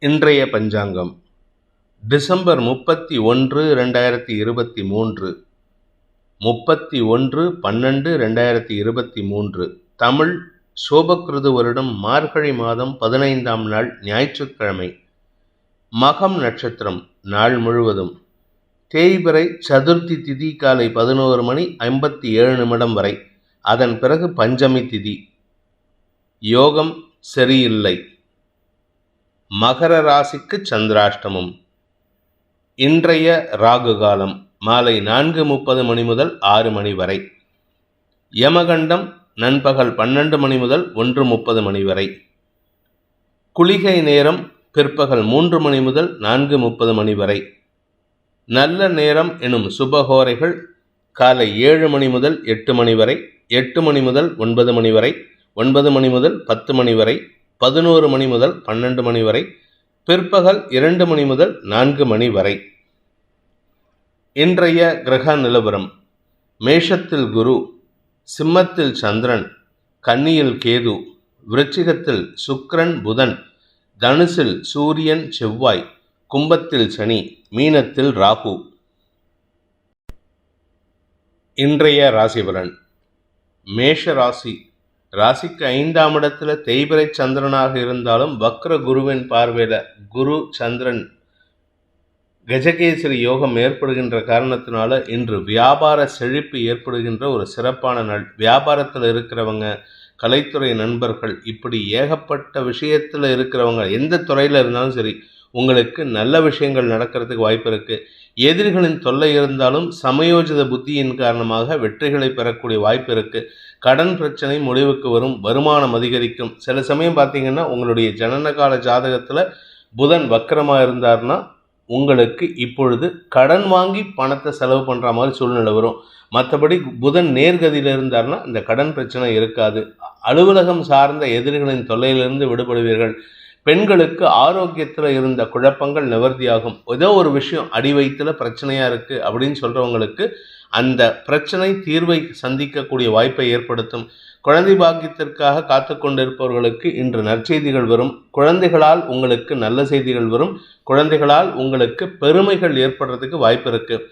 இன்றைய பஞ்சாங்கம் டிசம்பர் 31, 2023, 31/12/2023. தமிழ் சோபக்கிருது வருடம் மார்கழி மாதம் 15ஆம் நாள் ஞாயிற்றுக்கிழமை. மகம் நட்சத்திரம் நாள் முழுவதும். தேய்பிறை சதுர்த்தி திதி காலை 11:57 வரை. அதன் பிறகு பஞ்சமி திதி. யோகம் சரியில்லை. மகர ராசிக்கு சந்திராஷ்டமம். இன்றைய ராகு காலம் மாலை 4:30 மணி முதல் 6 மணி வரை. யமகண்டம் நண்பகல் 12 மணி முதல் 1:30 மணி வரை. குளிகை நேரம் பிற்பகல் 3 மணி முதல் 4:30 மணி வரை. நல்ல நேரம் எனும் சுபகோரைகள் காலை 7 மணி முதல் 8 மணி வரை, 8 மணி முதல் 9 மணி வரை, 9 மணி முதல் 10 மணி வரை, 11 மணி முதல் 12 மணி வரை, பிற்பகல் 2 மணி முதல் 4 மணி வரை. இன்றைய கிரக நிலவரம். மேஷத்தில் குரு, சிம்மத்தில் சந்திரன், கன்னியில் கேது, விருச்சிகத்தில் சுக்கிரன் புதன், தனுசில் சூரியன் செவ்வாய், கும்பத்தில் சனி, மீனத்தில் ராகு. இன்றைய ராசிபலன். மேஷ ராசி. ராசிக்கு 5ஆம் இடத்துல தேய்பிறை சந்திரனாக இருந்தாலும் வக்ர குருவின் பார்வையில குரு சந்திரன் கஜகேசரி யோகம் ஏற்படுகின்ற காரணத்தினால இன்று வியாபார செழிப்பு ஏற்படுகின்ற ஒரு சிறப்பான நாள். வியாபாரத்தில் இருக்கிறவங்க, கலைத்துறை நண்பர்கள், இப்படி ஏகப்பட்ட விஷயத்தில் இருக்கிறவங்க, எந்த துறையில் இருந்தாலும் சரி, உங்களுக்கு நல்ல விஷயங்கள் நடக்கிறதுக்கு வாய்ப்பு இருக்குது. எதிரிகளின் தொல்லை இருந்தாலும் சமயோஜித புத்தியின் காரணமாக வெற்றிகளை பெறக்கூடிய வாய்ப்பு இருக்குது. கடன் பிரச்சனை முடிவுக்கு வரும். வருமானம் அதிகரிக்கும். சில சமயம் பார்த்தீங்கன்னா உங்களுடைய ஜனனகால ஜாதகத்தில் புதன் வக்கரமாக இருந்தார்னா உங்களுக்கு இப்பொழுது கடன் வாங்கி பணத்தை செலவு பண்ணுற மாதிரி சூழ்நிலை வரும். மற்றபடி புதன் நேர்கதியில் இருந்தார்னா இந்த கடன் பிரச்சனை இருக்காது. அலுவலகம் சார்ந்த எதிரிகளின் தொல்லையிலிருந்து விடுபடுவீர்கள். பெண்களுக்கு ஆரோக்கியத்தில் இருந்த குழப்பங்கள் நிவர்த்தியாகும். ஏதோ ஒரு விஷயம் அடி வயிற்றில் பிரச்சனையாக இருக்குது அப்படின்னு சொல்கிறவங்களுக்கு அந்த பிரச்சனை தீர்வை சந்திக்கக்கூடிய வாய்ப்பை ஏற்படுத்தும். குழந்தை பாக்கியத்திற்காக காத்து கொண்டிருப்பவர்களுக்கு இன்று நற்செய்திகள் வரும். குழந்தைகளால் உங்களுக்கு நல்ல செய்திகள் வரும். குழந்தைகளால் உங்களுக்கு பெருமைகள் ஏற்படுறதுக்கு வாய்ப்பு இருக்குது.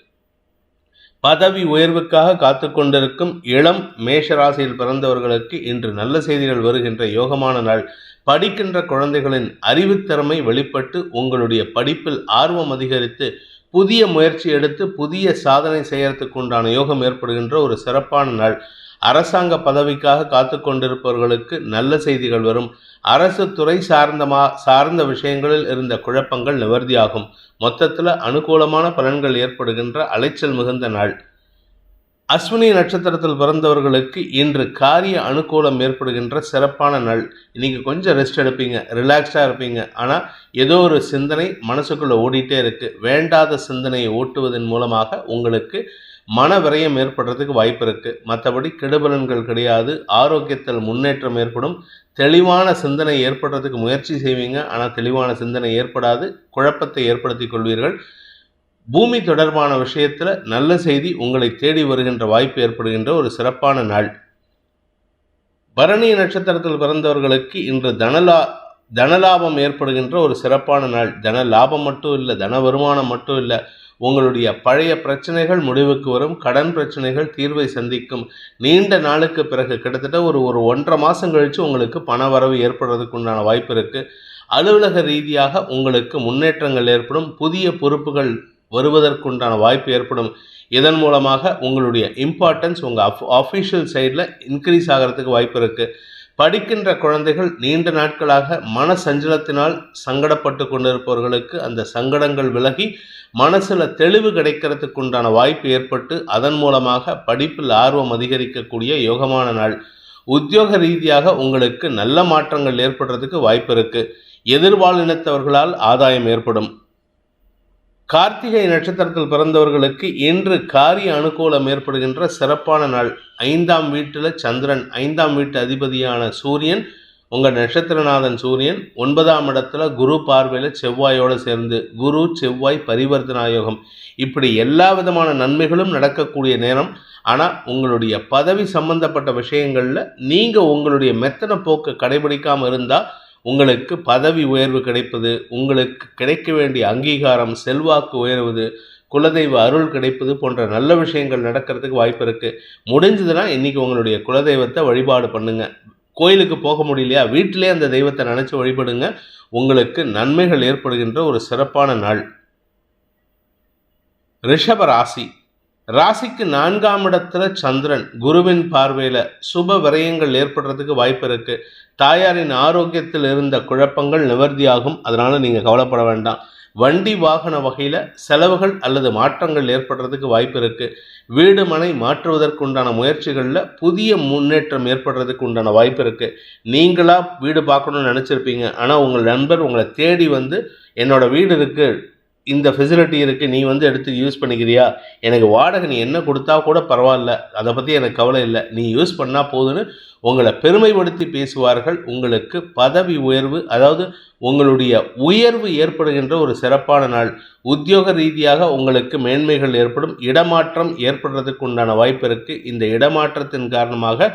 பதவி உயர்வுக்காக காத்து கொண்டிருக்கும் இளம் மேஷராசியில் பிறந்தவர்களுக்கு இன்று நல்ல செய்திகள் வருகின்ற யோகமான நாள். படிக்கின்ற குழந்தைகளின் அறிவுத்திறமை வெளிப்பட்டு உங்களுடைய படிப்பில் ஆர்வம் அதிகரித்து புதிய முயற்சி எடுத்து புதிய சாதனை செய்யறதுக்கு உண்டான யோகம் ஏற்படுகின்ற ஒரு சிறப்பான நாள். அரசாங்க பதவிக்காக காத்து கொண்டிருப்பவர்களுக்கு நல்ல செய்திகள் வரும். அரசு துறை சார்ந்த விஷயங்களில் இருந்த குழப்பங்கள் நிவர்த்தியாகும். மொத்தத்தில் அனுகூலமான பலன்கள் ஏற்படுகின்ற அலைச்சல் மிகுந்த நாள். அஸ்வினி நட்சத்திரத்தில் பிறந்தவர்களுக்கு இன்று காரிய அனுகூலம் ஏற்படுகின்ற சிறப்பான நாள். இன்னைக்கு கொஞ்சம் ரெஸ்ட் எடுப்பீங்க, ரிலாக்ஸாக இருப்பீங்க. ஆனால் ஏதோ ஒரு சிந்தனை மனசுக்குள்ளே ஓடிட்டே இருக்குது. வேண்டாத சிந்தனையை ஓட்டுவதன் மூலமாக உங்களுக்கு மன விரயம் ஏற்படுறதுக்கு வாய்ப்பு இருக்குது. மற்றபடி கெடுபலன்கள் கிடையாது. ஆரோக்கியத்தில் முன்னேற்றம் ஏற்படும். தெளிவான சிந்தனை ஏற்படுறதுக்கு முயற்சி செய்வீங்க. ஆனால் தெளிவான சிந்தனை ஏற்படாது. குழப்பத்தை ஏற்படுத்தி கொள்வீர்கள். பூமி தொடர்பான விஷயத்தில் நல்ல செய்தி உங்களை தேடி வருகின்ற வாய்ப்பு ஏற்படுகின்ற ஒரு சிறப்பான நாள். பரணி நட்சத்திரத்தில் பிறந்தவர்களுக்கு இன்று தனலாபம் ஏற்படுகின்ற ஒரு சிறப்பான நாள். தன லாபம் மட்டும் இல்லை, தன வருமானம் மட்டும் இல்லை, உங்களுடைய பழைய பிரச்சனைகள் முடிவுக்கு வரும். கடன் பிரச்சனைகள் தீர்வை சந்திக்கும். நீண்ட நாளுக்கு பிறகு கிட்டத்தட்ட ஒரு 1.5 மாதம் கழித்து உங்களுக்கு பண வரவு ஏற்படுறதுக்கு உண்டான வாய்ப்பு இருக்குது. அலுவலக ரீதியாக உங்களுக்கு முன்னேற்றங்கள் ஏற்படும். புதிய பொறுப்புகள் வருவதற்குண்டான வாய்ப்பு ஏற்படும். இதன் மூலமாக உங்களுடைய இம்பார்ட்டன்ஸ் உங்கள் அஃபிஷியல் சைடில் இன்க்ரீஸ் ஆகிறதுக்கு வாய்ப்பு இருக்குது. படிக்கின்ற குழந்தைகள் நீண்ட நாட்களாக மன சஞ்சலத்தினால் சங்கடப்பட்டு கொண்டிருப்பவர்களுக்கு அந்த சங்கடங்கள் விலகி மனசில் தெளிவு கிடைக்கிறதுக்கு உண்டான வாய்ப்பு ஏற்பட்டு அதன் மூலமாக படிப்பில் ஆர்வம் அதிகரிக்கக்கூடிய யோகமான நாள். உத்தியோக ரீதியாக உங்களுக்கு நல்ல மாற்றங்கள் ஏற்படுறதுக்கு வாய்ப்பு இருக்குது. எதிர்பாலினத்தவர்களால் ஆதாயம் ஏற்படும். கார்த்திகை நட்சத்திரத்தில் பிறந்தவர்களுக்கு இன்று காரிய அனுகூலம் ஏற்படுகின்ற சிறப்பான நாள். 5ஆம் வீட்டில் சந்திரன், 5ஆம் வீட்டு அதிபதியான சூரியன், உங்கள் நட்சத்திரநாதன் சூரியன் 9ஆம் இடத்துல குரு பார்வையில் செவ்வாயோடு சேர்ந்து குரு செவ்வாய் பரிவர்த்தனா யோகம். இப்படி எல்லா விதமான நன்மைகளும் நடக்கக்கூடிய நேரம். ஆனால் உங்களுடைய பதவி சம்பந்தப்பட்ட விஷயங்களில் நீங்கள் உங்களுடைய மெத்தன போக்கு கடைபிடிக்காமல் இருந்தால் உங்களுக்கு பதவி உயர்வு கிடைப்பது, உங்களுக்கு கிடைக்க வேண்டிய அங்கீகாரம், செல்வாக்கு உயர்வது, குலதெய்வ அருள் கிடைப்பது போன்ற நல்ல விஷயங்கள் நடக்கிறதுக்கு வாய்ப்பு இருக்குது. முடிஞ்சதுன்னா இன்றைக்கி உங்களுடைய குலதெய்வத்தை வழிபாடு பண்ணுங்க. கோயிலுக்கு போக முடியலையா, வீட்டிலே அந்த தெய்வத்தை நினச்சி வழிபடுங்க. உங்களுக்கு நன்மைகள் ஏற்படுகின்ற ஒரு சிறப்பான நாள். ரிஷப ராசி. ராசிக்கு 4ஆம் இடத்துல சந்திரன் குருவின் பார்வையில் சுப விரயங்கள் ஏற்படுறதுக்கு வாய்ப்பு இருக்குது. தாயாரின் ஆரோக்கியத்தில் இருந்த குழப்பங்கள் நிவர்த்தியாகும். அதனால் நீங்கள் கவலைப்பட வேண்டாம். வண்டி வாகன வகையில் செலவுகள் அல்லது மாற்றங்கள் ஏற்படுறதுக்கு வாய்ப்பு இருக்குது. வீடு மனை மாற்றுவதற்குண்டான முயற்சிகளில் புதிய முன்னேற்றம் ஏற்படுறதுக்கு உண்டான வாய்ப்பு இருக்குது. நீங்களாக வீடு பார்க்கணுன்னு நினச்சிருப்பீங்க, ஆனால் உங்கள் நண்பர் உங்களை தேடி வந்து என்னோடய வீடு இருக்குது, இந்த ஃபெசிலிட்டி இருக்குது, நீ வந்து எடுத்து யூஸ் பண்ணிக்கிறியா, எனக்கு வாடகை நீ என்ன கொடுத்தா கூட பரவாயில்ல, அதை பற்றி எனக்கு கவலை இல்லை, நீ யூஸ் பண்ணால் போதுன்னு உங்களை பெருமைப்படுத்தி பேசுவார்கள். உங்களுக்கு பதவி உயர்வு, அதாவது உங்களுடைய உயர்வு ஏற்படுகின்ற ஒரு சிறப்பான நாள். உத்தியோக ரீதியாக உங்களுக்கு மேன்மைகள் ஏற்படும். இடமாற்றம் ஏற்படுறதுக்கு உண்டான வாய்ப்பு இருக்குது. இந்த இடமாற்றத்தின் காரணமாக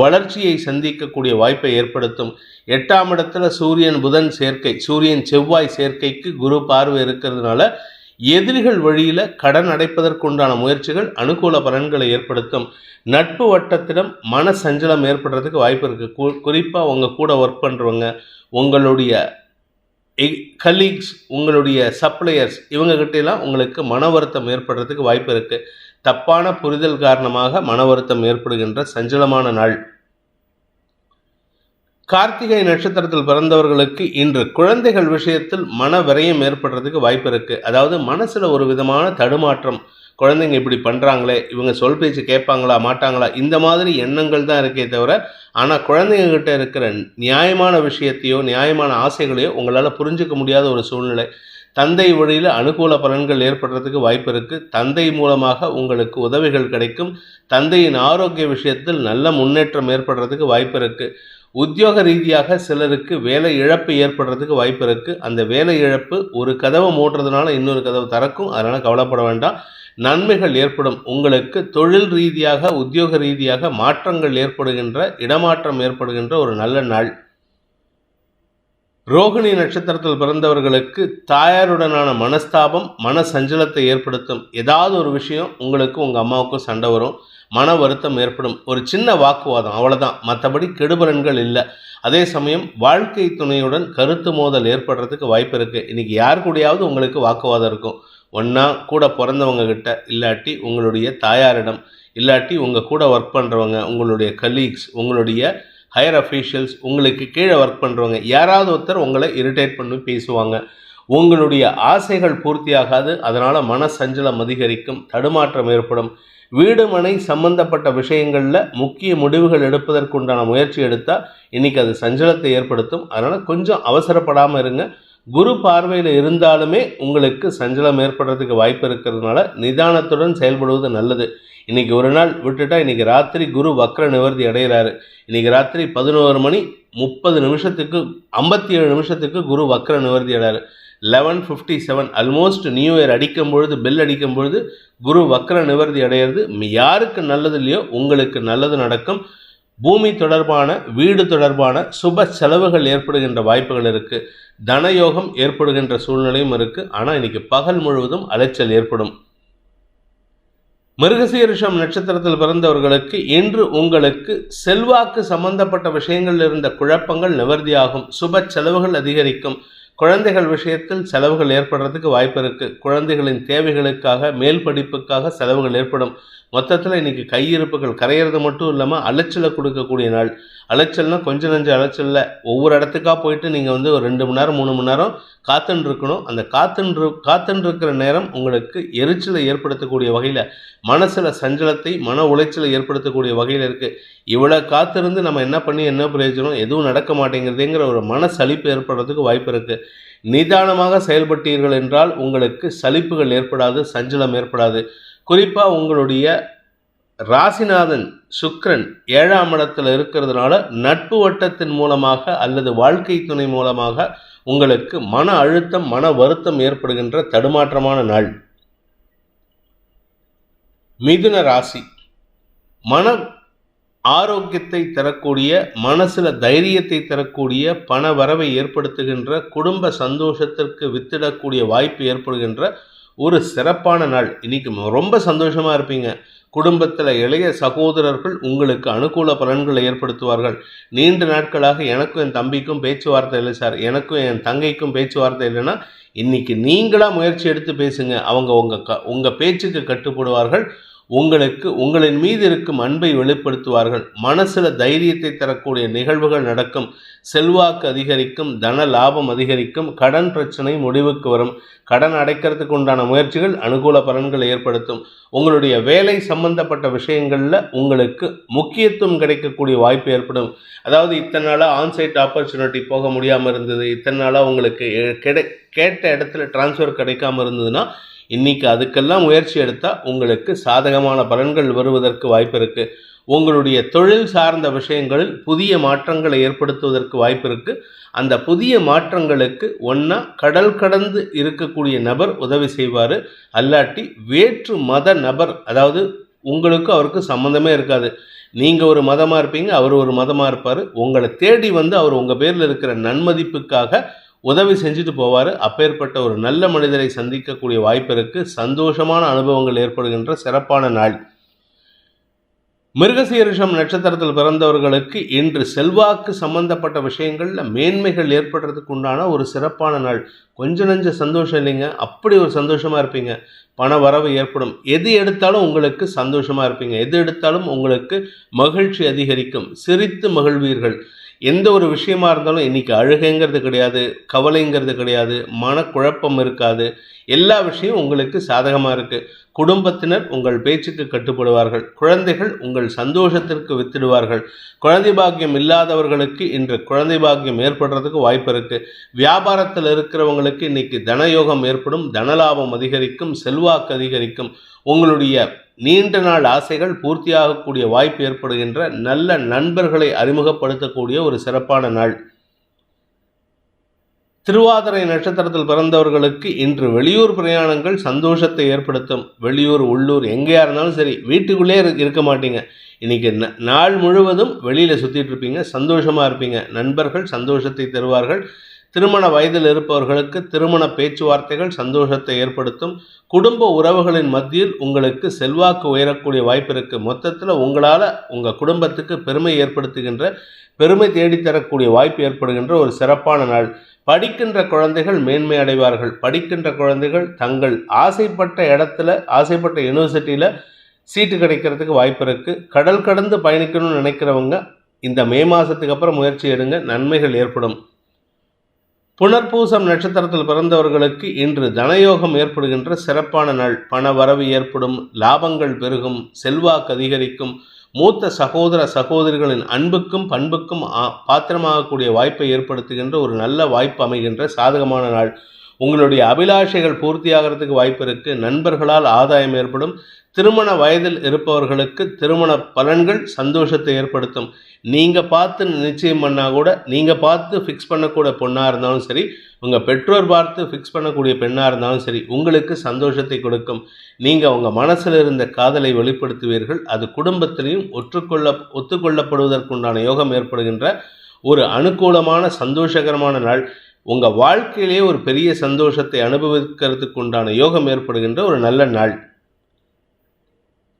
வளர்ச்சியை சந்திக்கக்கூடிய வாய்ப்பை ஏற்படுத்தும். 8ஆம் இடத்துல சூரியன் புதன் சேர்க்கை, சூரியன் செவ்வாய் சேர்க்கைக்கு குரு பார்வை இருக்கிறதுனால எதிரிகள் வழியில் கடன் அடைப்பதற்குண்டான முயற்சிகள் அனுகூல பலன்களை ஏற்படுத்தும். நட்பு வட்டத்திடம் மன சஞ்சலம் ஏற்படுறதுக்கு வாய்ப்பு இருக்குது. குறிப்பாக உங்கள் கூட ஒர்க் பண்ணுறவங்க, உங்களுடைய கலீக்ஸ், உங்களுடைய சப்ளையர்ஸ், இவங்ககிட்டலாம் உங்களுக்கு மன வருத்தம் ஏற்படுறதுக்கு வாய்ப்பு இருக்குது. தப்பான புரிதல் காரணமாக மன வருத்தம் ஏற்படுகின்ற சஞ்சலமான நாள். கார்த்திகை நட்சத்திரத்தில் பிறந்தவர்களுக்கு இன்று குழந்தைகள் விஷயத்தில் மன விரயம் ஏற்படுறதுக்கு வாய்ப்பு இருக்குது. அதாவது மனசில் ஒரு விதமான தடுமாற்றம், குழந்தைங்க இப்படி பண்ணுறாங்களே, இவங்க சொல் பேச்சு கேட்பாங்களா மாட்டாங்களா, இந்த மாதிரி எண்ணங்கள் தான் இருக்கே தவிர, ஆனால் குழந்தைங்ககிட்ட இருக்கிற நியாயமான விஷயத்தையோ நியாயமான ஆசைகளையோ உங்களால் புரிஞ்சிக்க முடியாத ஒரு சூழ்நிலை. தந்தை வழியில் அனுகூல பலன்கள் ஏற்படுறதுக்கு வாய்ப்பு இருக்குது. தந்தை மூலமாக உங்களுக்கு உதவிகள் கிடைக்கும். தந்தையின் ஆரோக்கிய விஷயத்தில் நல்ல முன்னேற்றம் ஏற்படுறதுக்கு வாய்ப்பு இருக்குது. உத்தியோக ரீதியாக சிலருக்கு வேலை இழப்பு ஏற்படுறதுக்கு வாய்ப்பு இருக்குது. அந்த வேலை இழப்பு ஒரு கதவை மூடுறதுனால இன்னொரு கதவு திறக்கும். அதனால் கவலைப்பட வேண்டாம். நன்மைகள் ஏற்படும். உங்களுக்கு தொழில் ரீதியாக உத்தியோக ரீதியாக மாற்றங்கள் ஏற்படுகின்ற, இடமாற்றம் ஏற்படுகின்ற ஒரு நல்ல நாள். ரோகிணி நட்சத்திரத்தில் பிறந்தவர்களுக்கு தாயாருடனான மனஸ்தாபம் மன சஞ்சலத்தை ஏற்படுத்தும். ஏதாவது ஒரு விஷயம் உங்களுக்கு உங்கள் அம்மாவுக்கும் சண்டை வரும், மன வருத்தம் ஏற்படும். ஒரு சின்ன வாக்குவாதம், அவ்வளோதான், மற்றபடி கெடுபலன்கள் இல்லை. அதே சமயம் வாழ்க்கை துணையுடன் கருத்து மோதல் ஏற்படுறதுக்கு வாய்ப்பு இருக்குது. இன்றைக்கி யார் கூடயாவது உங்களுக்கு வாக்குவாதம் இருக்கும். ஒன்றா கூட பிறந்தவங்க கிட்ட, இல்லாட்டி உங்களுடைய தாயாரிடம், இல்லாட்டி உங்கள் கூட ஒர்க் பண்ணுறவங்க, உங்களுடைய கலீக்ஸ், உங்களுடைய ஹையர் அஃபீஷியல்ஸ், உங்களுக்கு கீழே ஒர்க் பண்ணுறவங்க, யாராவது ஒருத்தர் உங்களை இரிட்டேட் பண்ணி பேசுவாங்க. உங்களுடைய ஆசைகள் பூர்த்தியாகாது. அதனால் மன சஞ்சலம் அதிகரிக்கும், தடுமாற்றம் ஏற்படும். வீடு மனை சம்பந்தப்பட்ட விஷயங்களில் முக்கிய முடிவுகள் எடுப்பதற்குண்டான முயற்சி எடுத்தால் இன்றைக்கி அது சஞ்சலத்தை ஏற்படுத்தும். அதனால் கொஞ்சம் அவசரப்படாமல் இருங்க. குரு பார்வையில் இருந்தாலுமே உங்களுக்கு சஞ்சலம் ஏற்படுறதுக்கு வாய்ப்பு இருக்கிறதுனால நிதானத்துடன் செயல்படுவது நல்லது. இன்றைக்கி ஒரு நாள் விட்டுட்டா இன்றைக்கி ராத்திரி குரு வக்ர நிவர்த்தி அடைகிறாரு. இன்றைக்கி ராத்திரி 11:30 57 நிமிஷத்துக்கு குரு வக்ர நிவர்த்தி அடைகிறாரு. 11:57 ஆல்மோஸ்ட் நியூ இயர் அடிக்கும் பொழுது, பெல் அடிக்கும் பொழுது குரு வக்ர நிவர்த்தி அடைகிறது. யாருக்கு நல்லது இல்லையோ உங்களுக்கு நல்லது நடக்கும். பூமி தொடர்பான, வீடு தொடர்பான சுப செலவுகள் ஏற்படுகின்ற வாய்ப்புகள் இருக்குது. தனயோகம் ஏற்படுகின்ற சூழ்நிலையும் இருக்குது. ஆனால் இன்றைக்கி பகல் முழுவதும் அலைச்சல் ஏற்படும். மிருகசீரிஷம் நட்சத்திரத்தில் பிறந்தவர்களுக்கு இன்று உங்களுக்கு செல்வாக்கு சம்பந்தப்பட்ட விஷயங்களில் இருந்த குழப்பங்கள் நிவர்த்தியாகும். சுப செலவுகள் அதிகரிக்கும். குழந்தைகள் விஷயத்தில் செலவுகள் ஏற்படுறதுக்கு வாய்ப்பு இருக்குது. குழந்தைகளின் தேவைகளுக்காக, மேல் படிப்புக்காக செலவுகள் ஏற்படும். மொத்தத்தில் இன்றைக்கி கையிருப்புகள் கரையிறது மட்டும் இல்லாமல் அலைச்சலை கொடுக்கக்கூடிய நாள். அலைச்சல்னால் கொஞ்சம் நஞ்ச அலைச்சலில் ஒவ்வொரு இடத்துக்காக போயிட்டு நீங்கள் வந்து ஒரு 2 மணி நேரம் 3 மணி நேரம் காத்துன்னு இருக்கணும். அந்த காத்துன்னு இருக்கிற நேரம் உங்களுக்கு எரிச்சலை ஏற்படுத்தக்கூடிய வகையில், மனசில் சஞ்சலத்தை, மன உளைச்சலை ஏற்படுத்தக்கூடிய வகையில் இருக்குது. இவ்வளோ காத்திருந்து நம்ம என்ன பண்ணி என்ன பிரயோஜனம், எதுவும் நடக்க மாட்டேங்கிறதுங்கிற ஒரு மன சலிப்பு ஏற்படுறதுக்கு வாய்ப்பு இருக்குது. நிதானமாக செயல்பட்டீர்கள் என்றால் உங்களுக்கு சலிப்புகள் ஏற்படாது, சஞ்சலம் ஏற்படாது. குறிப்பாக உங்களுடைய ராசிநாதன் சுக்கிரன் 7ஆம் இடத்தில் இருக்கிறதுனால நட்பு வட்டத்தின் மூலமாக அல்லது வாழ்க்கை துணை மூலமாக உங்களுக்கு மன அழுத்தம், மன வருத்தம் ஏற்படுகின்ற தடுமாற்றமான நாள். மிதுன ராசி. மன ஆரோக்கியத்தை தரக்கூடிய, மனசுல தைரியத்தை தரக்கூடிய, பண வரவை ஏற்படுத்துகின்ற, குடும்ப சந்தோஷத்திற்கு வித்திடக்கூடிய வாய்ப்பு ஏற்படுகின்ற ஒரு சிறப்பான நாள். இன்னைக்கு ரொம்ப சந்தோஷமா இருப்பீங்க. குடும்பத்தில் இளைய சகோதரர்கள் உங்களுக்கு அனுகூல பலன்களை ஏற்படுத்துவார்கள். நீண்ட நாட்களாக எனக்கும் என் தம்பிக்கும் பேச்சுவார்த்தை இல்லை சார், எனக்கும் என் தங்கைக்கும் பேச்சுவார்த்தை இல்லைன்னா இன்னைக்கு நீங்களா முயற்சி எடுத்து பேசுங்க. அவங்க உங்க பேச்சுக்கு கட்டுப்படுவார்கள். உங்களுக்கு உங்களின் மீது இருக்கும் அன்பை வெளிப்படுத்துவார்கள். மனசுல தைரியத்தை தரக்கூடிய நிகழ்வுகள் நடக்கும். செல்வாக்கு அதிகரிக்கும், தன லாபம் அதிகரிக்கும், கடன் பிரச்சனை முடிவுக்கு வரும். கடன் அடைக்கிறதுக்கு உண்டான முயற்சிகள் அனுகூல பலன்களை ஏற்படுத்தும். உங்களுடைய வேலை சம்பந்தப்பட்ட விஷயங்களில் உங்களுக்கு முக்கியத்துவம் கிடைக்கக்கூடிய வாய்ப்பு ஏற்படும். அதாவது இத்தனை நாளாக ஆன்சைட் ஆப்பர்ச்சுனிட்டி போக முடியாமல் இருந்தது, இத்தனை நாளாக உங்களுக்கு கேட்ட இடத்துல டிரான்ஸ்ஃபர் கிடைக்காம இருந்ததுன்னா இன்னைக்கு அதுக்கெல்லாம் முயற்சி எடுத்தால் உங்களுக்கு சாதகமான பலன்கள் வருவதற்கு வாய்ப்பு இருக்குது. உங்களுடைய தொழில் சார்ந்த விஷயங்களில் புதிய மாற்றங்களை ஏற்படுத்துவதற்கு வாய்ப்பு இருக்குது. அந்த புதிய மாற்றங்களுக்கு ஒன்றா கடல் கடந்து இருக்கக்கூடிய நபர் உதவி செய்வார். அல்லாட்டி வேற்று மத நபர், அதாவது உங்களுக்கு அவருக்கு சம்மந்தமே இருக்காது. நீங்கள் ஒரு மதமாக இருப்பீங்க, அவர் ஒரு மதமாக இருப்பார். உங்களை தேடி வந்து அவர் உங்கள் பேரில் இருக்கிற நன்மதிப்புக்காக உதவி செஞ்சுட்டு போவார். அப்பேற்பட்ட ஒரு நல்ல மனிதரை சந்திக்கக்கூடிய வாய்ப்பு இருக்குது. சந்தோஷமான அனுபவங்கள் ஏற்படுகின்ற சிறப்பான நாள். மிருகசீரிஷம் நட்சத்திரத்தில் பிறந்தவர்களுக்கு இன்று செல்வாக்கு சம்பந்தப்பட்ட விஷயங்களில் மேன்மைகள் ஏற்படுறதுக்கு உண்டான ஒரு சிறப்பான நாள். கொஞ்சம் நஞ்ச சந்தோஷம் இல்லைங்க, அப்படி ஒரு சந்தோஷமாக இருப்பீங்க. பண வரவு ஏற்படும். எது எடுத்தாலும் உங்களுக்கு சந்தோஷமாக இருப்பீங்க. எது எடுத்தாலும் உங்களுக்கு மகிழ்ச்சி அதிகரிக்கும். சிரித்து மகிழ்வீர்கள். எந்த ஒரு விஷயமா இருந்தாலும் இன்றைக்கி அழுகைங்கிறது கிடையாது, கவலைங்கிறது கிடையாது, மனக்குழப்பம் இருக்காது. எல்லா விஷயம் உங்களுக்கு சாதகமாக இருக்குது. குடும்பத்தினர் உங்கள் பேச்சுக்கு கட்டுப்படுவார்கள். குழந்தைகள் உங்கள் சந்தோஷத்திற்கு வித்திடுவார்கள். குழந்தை பாக்கியம் இல்லாதவர்களுக்கு இன்று குழந்தை பாக்கியம் ஏற்படுறதுக்கு வாய்ப்பு இருக்குது. வியாபாரத்தில் இருக்கிறவங்களுக்கு இன்றைக்கி தனயோகம் ஏற்படும். தனலாபம் அதிகரிக்கும், செல்வாக்கு அதிகரிக்கும். உங்களுடைய நீண்ட நாள் ஆசைகள் பூர்த்தியாகக்கூடிய வாய்ப்பு ஏற்படுகின்ற நல்ல நண்பர்களை அறிமுகப்படுத்தக்கூடிய ஒரு சிறப்பான நாள். திருவாதிரை நட்சத்திரத்தில் பிறந்தவர்களுக்கு இன்று வெளியூர் பிரயாணங்கள் சந்தோஷத்தை ஏற்படுத்தும். வெளியூர் உள்ளூர் எங்கேயா இருந்தாலும் சரி, வீட்டுக்குள்ளே இருக்க மாட்டீங்க. இன்றைக்கி நாள் முழுவதும் வெளியில் சுற்றிட்டு இருப்பீங்க. சந்தோஷமாக இருப்பீங்க. நண்பர்கள் சந்தோஷத்தை தருவார்கள். திருமண வயதில் இருப்பவர்களுக்கு திருமண பேச்சுவார்த்தைகள் சந்தோஷத்தை ஏற்படுத்தும். குடும்ப உறவுகளின் மத்தியில் உங்களுக்கு செல்வாக்கு உயரக்கூடிய வாய்ப்பு இருக்குது. மொத்தத்தில் உங்களால் உங்கள் குடும்பத்துக்கு பெருமை ஏற்படுத்துகின்ற, பெருமை தேடித்தரக்கூடிய வாய்ப்பு ஏற்படுகின்ற ஒரு சிறப்பான நாள். படிக்கின்ற குழந்தைகள் மேன்மை அடைவார்கள். படிக்கின்ற குழந்தைகள் தங்கள் ஆசைப்பட்ட இடத்துல, ஆசைப்பட்ட யூனிவர்சிட்டியில் சீட்டு கிடைக்கிறதுக்கு வாய்ப்பு இருக்குது. கடல் கடந்து பயணிக்கணும்னு நினைக்கிறவங்க இந்த மே மாதத்துக்கு அப்புறம் முயற்சி எடுங்க, நன்மைகள் ஏற்படும். புனர்பூசம் நட்சத்திரத்தில் பிறந்தவர்களுக்கு இன்று தனயோகம் ஏற்படுகின்ற சிறப்பான நாள். பண வரவு ஏற்படும், லாபங்கள் பெருகும், செல்வாக்கு அதிகரிக்கும். மூத்த சகோதர சகோதரிகளின் அன்புக்கும் பண்புக்கும் பாத்திரமாகக்கூடிய வாய்ப்பை ஏற்படுத்துகின்ற ஒரு நல்ல வாய்ப்பு அமைகின்ற சாதகமான நாள். உங்களுடைய அபிலாஷைகள் பூர்த்தியாகிறதுக்கு வாய்ப்பு இருக்குது. நண்பர்களால் ஆதாயம் ஏற்படும். திருமண வயதில் இருப்பவர்களுக்கு திருமண பலன்கள் சந்தோஷத்தை ஏற்படுத்தும். நீங்கள் பார்த்து நிச்சயம் பண்ணால் கூட, நீங்கள் பார்த்து ஃபிக்ஸ் பண்ணக்கூடிய பொண்ணாக இருந்தாலும் சரி, உங்கள் பெற்றோர் பார்த்து ஃபிக்ஸ் பண்ணக்கூடிய பெண்ணாக இருந்தாலும் சரி, உங்களுக்கு சந்தோஷத்தை கொடுக்கும். நீங்கள் உங்கள் மனசில் இருந்த காதலை வெளிப்படுத்துவீர்கள். அது குடும்பத்திலையும் ஒத்துக்கொள்ளப்படுவதற்குண்டான யோகம் ஏற்படுகின்ற ஒரு அனுகூலமான சந்தோஷகரமான நாள். உங்கள் வாழ்க்கையிலேயே ஒரு பெரிய சந்தோஷத்தை அனுபவிக்கிறதுக்கு உண்டான யோகம் ஏற்படுகின்ற ஒரு நல்ல நாள்.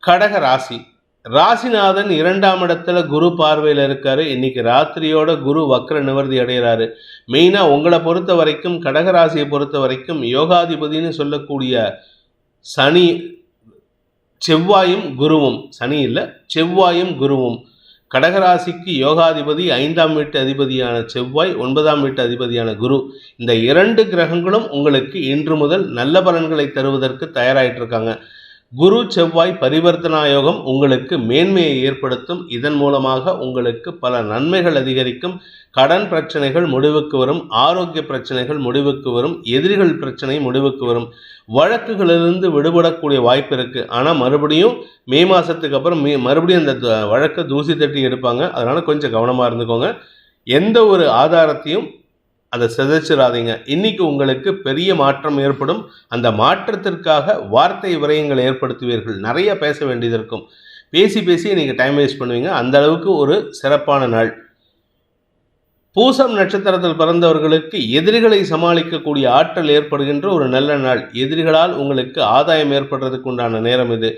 கடக ராசி. ராசிநாதன் 2ஆம் இடத்துல குரு பார்வையில் இருக்காரு. இன்னைக்கு ராத்திரியோட குரு வக்ர நிவர்த்தி அடைகிறாரு. மெயினாக உங்களை பொறுத்த வரைக்கும், கடகராசியை பொறுத்த வரைக்கும் யோகாதிபதினு சொல்லக்கூடிய சனி, செவ்வாயும் குருவும், சனி இல்லை செவ்வாயும் குருவும், கடகராசிக்கு யோகாதிபதி 5ஆம் வீட்டு அதிபதியான செவ்வாய், 9ஆம் வீட்டு அதிபதியான குரு, இந்த 2 கிரகங்களும் உங்களுக்கு இன்று முதல் நல்ல பலன்களை தருவதற்கு தயாராகிட்டு இருக்காங்க. குரு செவ்வாய் பரிவர்த்தனா யோகம் உங்களுக்கு மேன்மையை ஏற்படுத்தும். இதன் மூலமாக உங்களுக்கு பல நன்மைகள் அதிகரிக்கும். கடன் பிரச்சனைகள் முடிவுக்கு வரும். ஆரோக்கிய பிரச்சனைகள் முடிவுக்கு வரும். எதிரிகள் பிரச்சனை முடிவுக்கு வரும். வழக்குகளிலிருந்து விடுபடக்கூடிய வாய்ப்பு இருக்குது. ஆனால் மறுபடியும் மே மாதத்துக்கு அப்புறம் மறுபடியும் அந்த வழக்கை தூசி தட்டி எடுப்பாங்க. அதனால் கொஞ்சம் கவனமாக இருந்துக்கோங்க. எந்த ஒரு ஆதாரத்தையும் அதை சிதைச்சிடாதீங்க. இன்னைக்கு உங்களுக்கு பெரிய மாற்றம் ஏற்படும். அந்த மாற்றத்திற்காக வார்த்தை விரயங்களை ஏற்படுத்துவீர்கள். நிறைய பேச வேண்டியது இருக்கும். பேசி பேசி நீங்கள் டைம் வேஸ்ட் பண்ணுவீங்க. அந்த அளவுக்கு ஒரு சிறப்பான நாள். பூசம் நட்சத்திரத்தில் பிறந்தவர்களுக்கு எதிரிகளை சமாளிக்கக்கூடிய ஆற்றல் ஏற்படுகின்ற ஒரு நல்ல நாள். எதிரிகளால் உங்களுக்கு ஆதாயம் ஏற்படுறதுக்கு உண்டான நேரம் இது.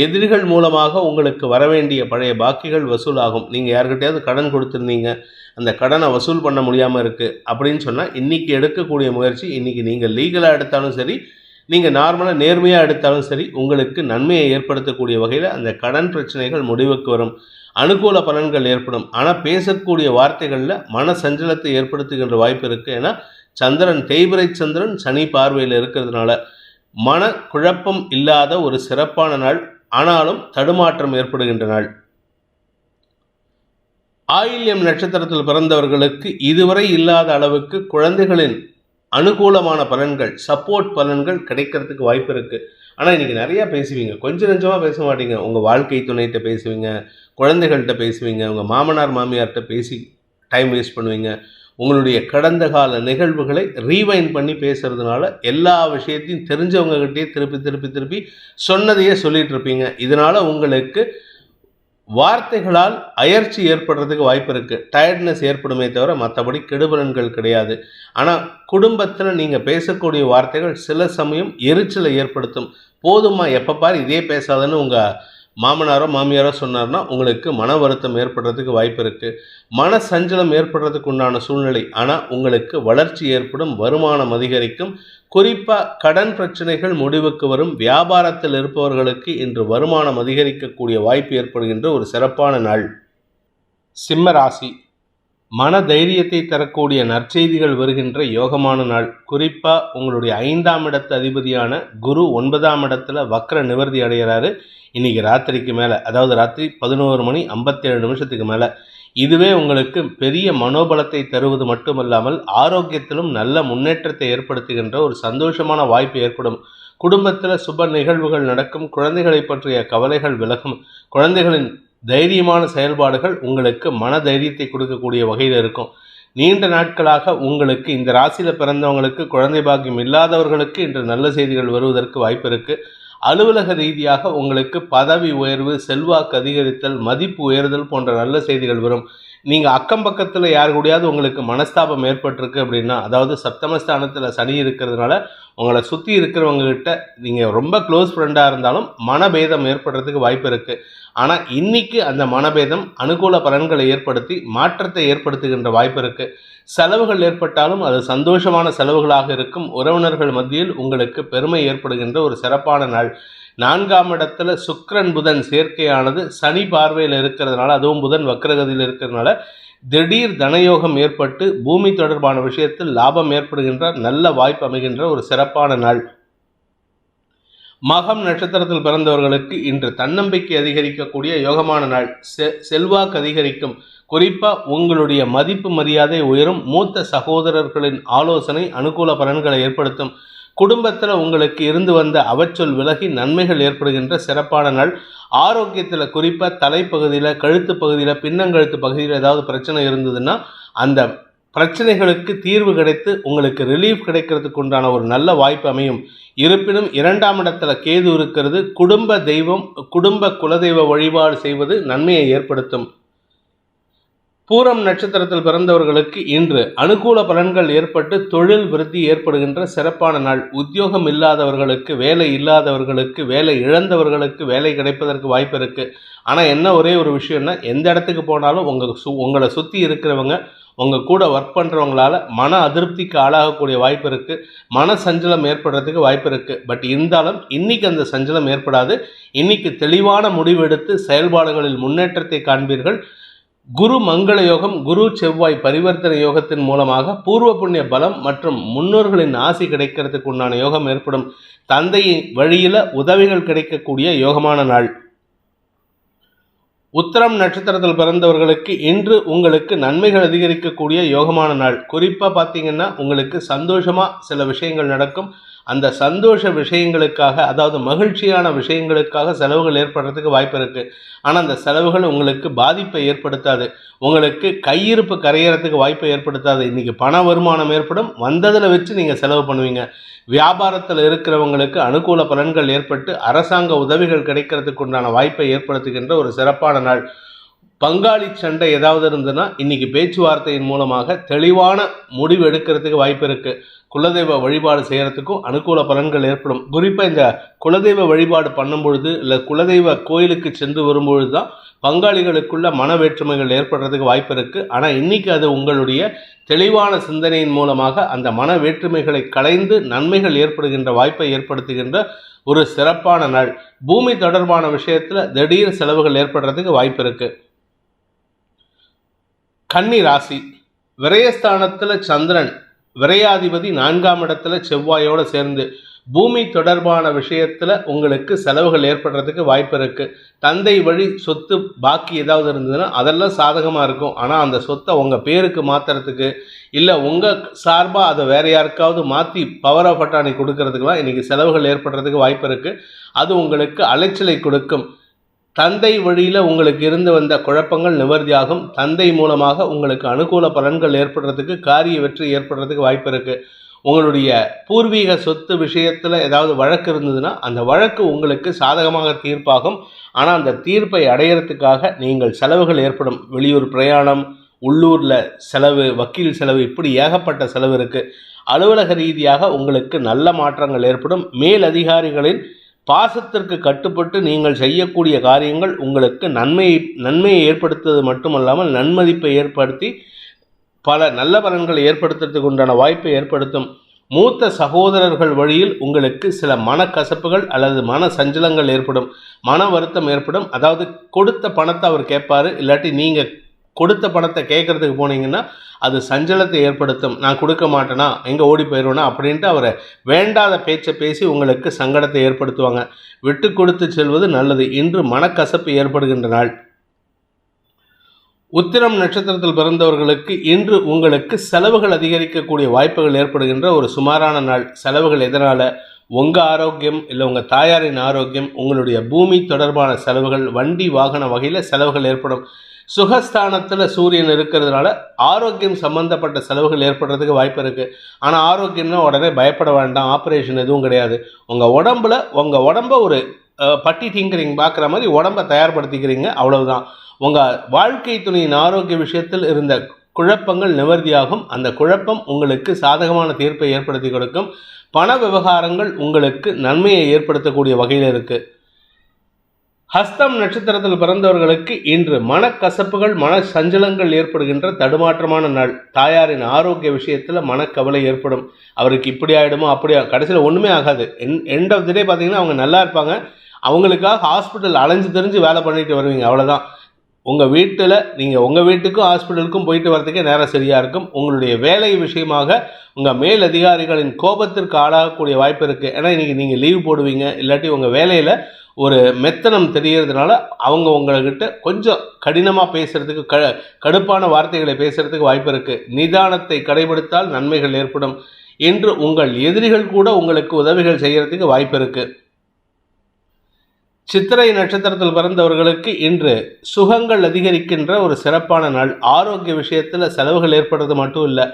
எதிரிகள் மூலமாக உங்களுக்கு வரவேண்டிய பழைய பாக்கிகள் வசூலாகும். நீங்கள் யாருக்கிட்டையாவது கடன் கொடுத்துருந்தீங்க, அந்த கடனை வசூல் பண்ண முடியாமல் இருக்குது அப்படின்னு சொன்னால் இன்றைக்கி எடுக்கக்கூடிய முயற்சி, இன்றைக்கி நீங்கள் லீகலாக எடுத்தாலும் சரி, நீங்கள் நார்மலாக நேர்மையாக எடுத்தாலும் சரி, உங்களுக்கு நன்மையை ஏற்படுத்தக்கூடிய வகையில் அந்த கடன் பிரச்சனைகள் முடிவுக்கு வரும். அனுகூல பலன்கள் ஏற்படும். ஆனால் பேசக்கூடிய வார்த்தைகளில் மன சஞ்சலத்தை ஏற்படுத்துகின்ற வாய்ப்பு இருக்குது. ஏன்னா சந்திரன் தேய்பிரை சந்திரன் சனி பார்வையில் இருக்கிறதுனால மன குழப்பம் இல்லாத ஒரு சிறப்பான நாள். ஆனாலும் தடுமாற்றம் ஏற்படுகின்ற நாள். ஆயில்யம் நட்சத்திரத்தில் பிறந்தவர்களுக்கு இதுவரை இல்லாத அளவுக்கு குழந்தைகளின் அனுகூலமான பலன்கள், சப்போர்ட் பலன்கள் கிடைக்கிறதுக்கு வாய்ப்பு இருக்குது. ஆனால் இன்றைக்கி நிறையா பேசுவீங்க, கொஞ்சம் நெஞ்சமாக பேச மாட்டீங்க. உங்கள் வாழ்க்கை துணைகிட்ட பேசுவீங்க, குழந்தைகள்கிட்ட பேசுவீங்க, உங்கள் மாமனார் மாமியார்கிட்ட பேசி டைம் வேஸ்ட் பண்ணுவீங்க. உங்களுடைய கடந்த கால நிகழ்வுகளை ரீவைண்ட் பண்ணி பேசுகிறதுனால எல்லா விஷயத்தையும் தெரிஞ்சவங்ககிட்டயே திருப்பி திருப்பி திருப்பி சொன்னதையே சொல்லிகிட்டு இருப்பீங்க. இதனால் உங்களுக்கு வார்த்தைகளால் அயற்சி ஏற்படுறதுக்கு வாய்ப்பு இருக்குது. டயர்ட்னஸ் ஏற்படுமே தவிர மற்றபடி கெடுபலன்கள் கிடையாது. ஆனால் குடும்பத்தில் நீங்கள் பேசக்கூடிய வார்த்தைகள் சில சமயம் எரிச்சலை ஏற்படுத்தும். போதுமா, எப்போ பாரு இதே பேசாதன்னு உங்கள் மாமனாரோ மாமியாரோ சொன்னார்னா உங்களுக்கு மன வருத்தம் ஏற்படுறதுக்கு வாய்ப்பு இருக்குது. மன சஞ்சலம் ஏற்படுறதுக்கு உண்டான சூழ்நிலை. ஆனால் உங்களுக்கு வளர்ச்சி ஏற்படும், வருமானம் அதிகரிக்கும். குறிப்பாக கடன் பிரச்சனைகள் முடிவுக்கு வரும். வியாபாரத்தில் இருப்பவர்களுக்கு இன்று வருமானம் அதிகரிக்கக்கூடிய வாய்ப்பு ஏற்படுகின்ற ஒரு சிறப்பான நாள். சிம்ம ராசி. மன தைரியத்தை தரக்கூடிய நற்செய்திகள் வருகின்ற யோகமான நாள். குறிப்பாக உங்களுடைய 5ஆம் இடத்து அதிபதியான குரு 9ஆம் இடத்துல வக்ர நிவர்த்தி அடைகிறாரு இன்றைக்கி ராத்திரிக்கு மேலே, அதாவது ராத்திரி 11:57 மேலே. இதுவே உங்களுக்கு பெரிய மனோபலத்தை தருவது மட்டுமல்லாமல் ஆரோக்கியத்திலும் நல்ல முன்னேற்றத்தை ஏற்படுத்துகின்ற ஒரு சந்தோஷமான வாய்ப்பு ஏற்படும். குடும்பத்தில் சுப நிகழ்வுகள் நடக்கும். குழந்தைகளை பற்றிய கவலைகள் விலகும். குழந்தைகளின் தைரியமான செயல்பாடுகள் உங்களுக்கு மன தைரியத்தை கொடுக்கக்கூடிய வகையில் இருக்கும். நீண்ட நாட்களாக உங்களுக்கு இந்த ராசியில் பிறந்தவங்களுக்கு குழந்தை பாக்கியம் இல்லாதவர்களுக்கு இன்று நல்ல செய்திகள் வருவதற்கு வாய்ப்பு இருக்குது. அலுவலக ரீதியாக உங்களுக்கு பதவி உயர்வு, செல்வாக்கு அதிகரித்தல், மதிப்பு உயர்தல் போன்ற நல்ல செய்திகள் வரும். நீங்கள் அக்கம் பக்கத்தில் யாரு கூடயாவது உங்களுக்கு மனஸ்தாபம் ஏற்பட்டிருக்கு அப்படின்னா, அதாவது சப்தமஸ்தானத்தில் சனி இருக்கிறதுனால உங்களை சுற்றி இருக்கிறவங்ககிட்ட நீங்கள் ரொம்ப க்ளோஸ் ஃப்ரெண்டாக இருந்தாலும் மனபேதம் ஏற்படுறதுக்கு வாய்ப்பு இருக்குது. ஆனால் இன்றைக்கி அந்த மனபேதம் அனுகூல பலன்களை ஏற்படுத்தி மாற்றத்தை ஏற்படுத்துகின்ற வாய்ப்பு இருக்குது. செலவுகள் ஏற்பட்டாலும் அது சந்தோஷமான செலவுகளாக இருக்கும். உறவினர்கள் மத்தியில் உங்களுக்கு பெருமை ஏற்படுகின்ற ஒரு சிறப்பான நாள். 4ஆம் இடத்துல சுக்கிரன் புதன் சேர்க்கையானது சனி பார்வையில் இருக்கிறதுனால, அதுவும் புதன் வக்ரகதியில் இருக்கிறதுனால திடீர் தனயோகம் ஏற்பட்டு பூமி தொடர்பான விஷயத்தில் லாபம் ஏற்படுகின்ற நல்ல வாய்ப்பு அமைகின்ற ஒரு சிறப்பான நாள். மகம் நட்சத்திரத்தில் பிறந்தவர்களுக்கு இன்று தன்னம்பிக்கை அதிகரிக்கக்கூடிய யோகமான நாள். செல்வாக்கு அதிகரிக்கும். குறிப்பாக உங்களுடைய மதிப்பு மரியாதை உயரும். மூத்த சகோதரர்களின் ஆலோசனை அனுகூல பலன்களை ஏற்படுத்தும். குடும்பத்தில் உங்களுக்கு இருந்து வந்த அவச்சொல் விலகி நன்மைகள் ஏற்படுகின்ற சிறப்பான நாள். ஆரோக்கியத்தில் குறிப்பாக தலைப்பகுதியில், கழுத்து பகுதியில், பின்னங்கழுத்து பகுதியில் ஏதாவது பிரச்சனை இருந்ததுன்னா அந்த பிரச்சனைகளுக்கு தீர்வு கிடைத்து உங்களுக்கு ரிலீஃப் கிடைக்கிறதுக்கு உண்டான ஒரு நல்ல வாய்ப்பு அமையும். இருப்பினும் 2ஆம் இடத்துல கேது இருக்கிறது. குடும்ப தெய்வம், குடும்ப குலதெய்வ வழிபாடு செய்வது நன்மையை ஏற்படுத்தும். பூரம் நட்சத்திரத்தில் பிறந்தவர்களுக்கு இன்று அனுகூல பலன்கள் ஏற்பட்டு தொழில் விருத்தி ஏற்படுகின்ற சிறப்பான நாள். உத்தியோகம் இல்லாதவர்களுக்கு, வேலை இல்லாதவர்களுக்கு, வேலை இழந்தவர்களுக்கு வேலை கிடைப்பதற்கு வாய்ப்பு இருக்குது. ஆனால் என்ன ஒரே ஒரு விஷயம்னா, எந்த இடத்துக்கு போனாலும் உங்களை சுற்றி இருக்கிறவங்க, உங்கள் கூட ஒர்க் பண்ணுறவங்களால மன அதிருப்திக்கு ஆளாகக்கூடிய வாய்ப்பு இருக்குது. மன சஞ்சலம் ஏற்படுறதுக்கு வாய்ப்பு இருக்குது. பட் இருந்தாலும் இன்றைக்கி அந்த சஞ்சலம் ஏற்படாது. இன்றைக்கி தெளிவான முடிவெடுத்து செயல்பாடுகளில் முன்னேற்றத்தை காண்பீர்கள். குரு மங்கள யோகம், குரு செவ்வாய் பரிவர்த்தனை யோகத்தின் மூலமாக பூர்வ புண்ணிய பலம் மற்றும் முன்னோர்களின் ஆசி கிடைக்கிறதுக்கு உண்டான யோகம் ஏற்படும். தந்தையின் வழியில் உதவிகள் கிடைக்கக்கூடிய யோகமான நாள். உத்திரம் நட்சத்திரத்தில் பிறந்தவர்களுக்கு இன்று உங்களுக்கு நன்மைகள் அதிகரிக்கக்கூடிய யோகமான நாள். குறிப்பாக பார்த்தீங்கன்னா உங்களுக்கு சந்தோஷமாக சில விஷயங்கள் நடக்கும். அந்த சந்தோஷ விஷயங்களுக்காக, அதாவது மகிழ்ச்சியான விஷயங்களுக்காக செலவுகள் ஏற்படுறதுக்கு வாய்ப்பு இருக்குது. ஆனால் அந்த செலவுகள் உங்களுக்கு பாதிப்பை ஏற்படுத்தாது, உங்களுக்கு கையிருப்பு கரையிறதுக்கு வாய்ப்பை ஏற்படுத்தாது. இன்றைக்கி பண வருமானம் ஏற்படும், வந்ததில் வச்சு நீங்கள் செலவு பண்ணுவீங்க. வியாபாரத்தில் இருக்கிறவங்களுக்கு அனுகூல பலன்கள் ஏற்பட்டு அரசாங்க உதவிகள் கிடைக்கிறதுக்கு உண்டான வாய்ப்பை ஏற்படுத்துகின்ற ஒரு சிறப்பான நாள். பங்காளி சண்டை ஏதாவது இருந்ததுன்னா இன்றைக்கி பேச்சுவார்த்தையின் மூலமாக தெளிவான முடிவு எடுக்கிறதுக்கு வாய்ப்பு இருக்குது. குலதெய்வ வழிபாடு செய்கிறதுக்கும் அனுகூல பலன்கள் ஏற்படும். குறிப்பாக இந்த குலதெய்வ வழிபாடு பண்ணும்பொழுது இல்லை குலதெய்வ கோயிலுக்கு சென்று வரும்பொழுது தான் பங்காளிகளுக்குள்ள மன வேற்றுமைகள் ஏற்படுறதுக்கு வாய்ப்பு இருக்குது. ஆனால் இன்றைக்கி அது உங்களுடைய தெளிவான சிந்தனையின் மூலமாக அந்த மன வேற்றுமைகளை களைந்து நன்மைகள் ஏற்படுகின்ற வாய்ப்பை ஏற்படுத்துகின்ற ஒரு சிறப்பான நாள். பூமி தொடர்பான விஷயத்தில் திடீர் செலவுகள் ஏற்படுறதுக்கு வாய்ப்பு இருக்குது. கன்னி ராசி, விரயஸ்தானத்தில் சந்திரன், விரையாதிபதி 4ஆம் இடத்துல செவ்வாயோடு சேர்ந்து பூமி தொடர்பான விஷயத்தில் உங்களுக்கு செலவுகள் ஏற்படுறதுக்கு வாய்ப்பு இருக்குது. தந்தை வழி சொத்து பாக்கி ஏதாவது இருந்ததுன்னா அதெல்லாம் சாதகமாக இருக்கும். ஆனால் அந்த சொத்தை உங்கள் பேருக்கு மாற்றுறதுக்கு இல்லை உங்கள் சார்பாக அதை வேறு யாருக்காவது மாற்றி பவர் ஆஃப் அட்டானி கொடுக்கறதுக்கெலாம் இன்றைக்கி செலவுகள் ஏற்படுறதுக்கு வாய்ப்பு இருக்குது. அது உங்களுக்கு அலைச்சலை கொடுக்கும். தந்தை வழியில் உங்களுக்கு இருந்து வந்த குழப்பங்கள் நிவர்த்தியாகும். தந்தை மூலமாக உங்களுக்கு அனுகூல பலன்கள் ஏற்படுறதுக்கு, காரிய வெற்றி ஏற்படுறதுக்கு வாய்ப்பு இருக்குது. உங்களுடைய பூர்வீக சொத்து விஷயத்தில் ஏதாவது வழக்கு இருந்ததுன்னா அந்த வழக்கு உங்களுக்கு சாதகமாக தீர்ப்பாகும். ஆனால் அந்த தீர்ப்பை அடையிறதுக்காக நீங்கள் செலவுகள் ஏற்படும். வெளியூர் பிரயாணம், உள்ளூரில் செலவு, வக்கீல் செலவு, இப்படி ஏகப்பட்ட செலவு இருக்குது. அலுவலக ரீதியாக உங்களுக்கு நல்ல மாற்றங்கள் ஏற்படும். மேல் அதிகாரிகளின் பாசத்திற்கு கட்டுப்பட்டு நீங்கள் செய்யக்கூடிய காரியங்கள் உங்களுக்கு நன்மையை ஏற்படுத்துவது மட்டுமல்லாமல் நன்மதிப்பை ஏற்படுத்தி பல நல்ல பலன்களை ஏற்படுத்துறதுக்கு உண்டான வாய்ப்பை ஏற்படுத்தும். மூத்த சகோதரர்கள் வழியில் உங்களுக்கு சில மனக்கசப்புகள் அல்லது மன சஞ்சலங்கள் ஏற்படும், மன வருத்தம் ஏற்படும். அதாவது கொடுத்த பணத்தை அவர் கேட்பார், இல்லாட்டி நீங்கள் கொடுத்த பணத்தை கேட்குறதுக்கு போனீங்கன்னா அது சஞ்சலத்தை ஏற்படுத்தும். நான் கொடுக்க மாட்டேனா, எங்கே ஓடி போயிடுவேனா அப்படின்ட்டு அவரை வேண்டாத பேச்சை பேசி உங்களுக்கு சங்கடத்தை ஏற்படுத்துவாங்க. விட்டு கொடுத்து செல்வது நல்லது. இன்று மனக்கசப்பு ஏற்படுகின்ற நாள். உத்திரம் நட்சத்திரத்தில் பிறந்தவர்களுக்கு இன்று உங்களுக்கு செலவுகள் அதிகரிக்கக்கூடிய வாய்ப்புகள் ஏற்படுகின்ற ஒரு சுமாரான நாள். செலவுகள் எதனால்? உங்கள் ஆரோக்கியம் இல்லை உங்கள் தாயாரின் ஆரோக்கியம், உங்களுடைய பூமி தொடர்பான செலவுகள், வண்டி வாகன வகையில் செலவுகள் ஏற்படும். சுகஸ்தானத்தில் சூரியன் இருக்கிறதுனால ஆரோக்கியம் சம்மந்தப்பட்ட செலவுகள் ஏற்படுறதுக்கு வாய்ப்பு இருக்குது. ஆனால் ஆரோக்கியம்னா உடனே பயப்பட வேண்டாம், ஆப்ரேஷன் எதுவும் கிடையாது. உங்கள் உடம்ப ஒரு பட்டி டிங்கரிங் பார்க்குற மாதிரி உடம்பை தயார்படுத்திக்கிறீங்க, அவ்வளவுதான். உங்கள் வாழ்க்கை துணையின் ஆரோக்கிய விஷயத்தில் இருந்த குழப்பங்கள் நிவர்த்தியாகும். அந்த குழப்பம் உங்களுக்கு சாதகமான தீர்ப்பை ஏற்படுத்தி கொடுக்கும். பண விவகாரங்கள் உங்களுக்கு நன்மையை ஏற்படுத்தக்கூடிய வகையில் இருக்குது. ஹஸ்தம் நட்சத்திரத்தில் பிறந்தவர்களுக்கு இன்று மனக்கசப்புகள், மன சஞ்சலங்கள் ஏற்படுகின்ற தடுமாற்றமான நாள். தாயாரின் ஆரோக்கிய விஷயத்தில் மனக்கவலை ஏற்படும். அவருக்கு இப்படி ஆகிடுமோ அப்படி, கடைசியில் ஒன்றுமே ஆகாது. எண்ட் ஆஃப் தி டே பார்த்தீங்கன்னா அவங்க நல்லா இருப்பாங்க. அவங்களுக்காக ஹாஸ்பிட்டல் அலைஞ்சு தெரிஞ்சு வேலை பண்ணிட்டு வருவீங்க, அவ்வளோதான். உங்கள் வீட்டில் நீங்கள் உங்கள் வீட்டுக்கும் ஹாஸ்பிட்டலுக்கும் போயிட்டு வரதுக்கே நேரம் சரியாக இருக்கும். உங்களுடைய வேலை விஷயமாக உங்கள் மேல் அதிகாரிகளின் கோபத்திற்கு ஆளாகக்கூடிய வாய்ப்பு இருக்குது. ஏன்னா இன்றைக்கி நீங்கள் லீவ் போடுவீங்க, இல்லாட்டி உங்கள் வேலையில் ஒரு மெத்தனம் தெரியறதுனால அவங்க உங்கள்கிட்ட கொஞ்சம் கடினமாக பேசுகிறதுக்கு, கடுப்பான வார்த்தைகளை பேசுகிறதுக்கு வாய்ப்பு இருக்குது. நிதானத்தை கடைபிடித்தால் நன்மைகள் ஏற்படும். இன்று உங்கள் எதிரிகள் கூட உங்களுக்கு உதவிகள் செய்கிறதுக்கு வாய்ப்பு இருக்குது. சித்திரை நட்சத்திரத்தில் பிறந்தவர்களுக்கு இன்று சுகங்கள் அதிகரிக்கின்ற ஒரு சிறப்பான நாள். ஆரோக்கிய விஷயத்தில் செலவுகள் ஏற்படுறது மட்டும் இல்லை,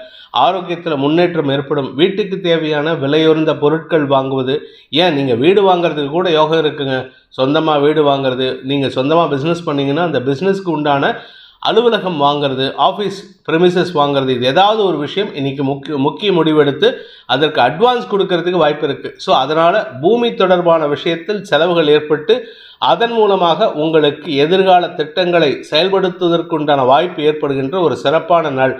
ஆரோக்கியத்தில் முன்னேற்றம் ஏற்படும். வீட்டுக்கு தேவையான விலையுறந்த பொருட்கள் வாங்குவது, ஏன் நீங்கள் வீடு வாங்குறதுக்கு கூட யோகம் இருக்குங்க. சொந்தமாக வீடு வாங்குறது, நீங்கள் சொந்தமாக பிஸ்னஸ் பண்ணிங்கன்னா அந்த பிஸ்னஸ்க்கு உண்டான அலுவலகம் வாங்கிறது, ஆஃபீஸ் ப்ரெமிசஸ் வாங்கிறது, இது ஏதாவது ஒரு விஷயம் இன்றைக்கி முக்கிய முடிவெடுத்து அதற்கு அட்வான்ஸ் கொடுக்கறதுக்கு வாய்ப்பு இருக்குது. ஸோ அதனால் பூமி தொடர்பான விஷயத்தில் செலவுகள் ஏற்பட்டு அதன் மூலமாக உங்களுக்கு எதிர்கால திட்டங்களை செயல்படுத்துவதற்குண்டான வாய்ப்பு ஏற்படுகின்ற ஒரு சிறப்பான நாள்.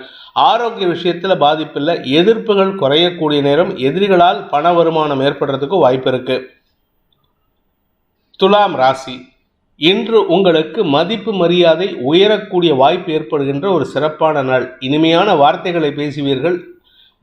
ஆரோக்கிய விஷயத்தில் பாதிப்பில்லை, எதிர்ப்புகள் குறையக்கூடிய நேரம். எதிரிகளால் பண வருமானம் ஏற்படுறதுக்கும் வாய்ப்பு இருக்குது. துலாம் ராசி, இன்று உங்களுக்கு மதிப்பு மரியாதை உயரக்கூடிய வாய்ப்பு ஏற்படுகின்ற ஒரு சிறப்பான நாள். இனிமையான வார்த்தைகளை பேசுவீர்கள்,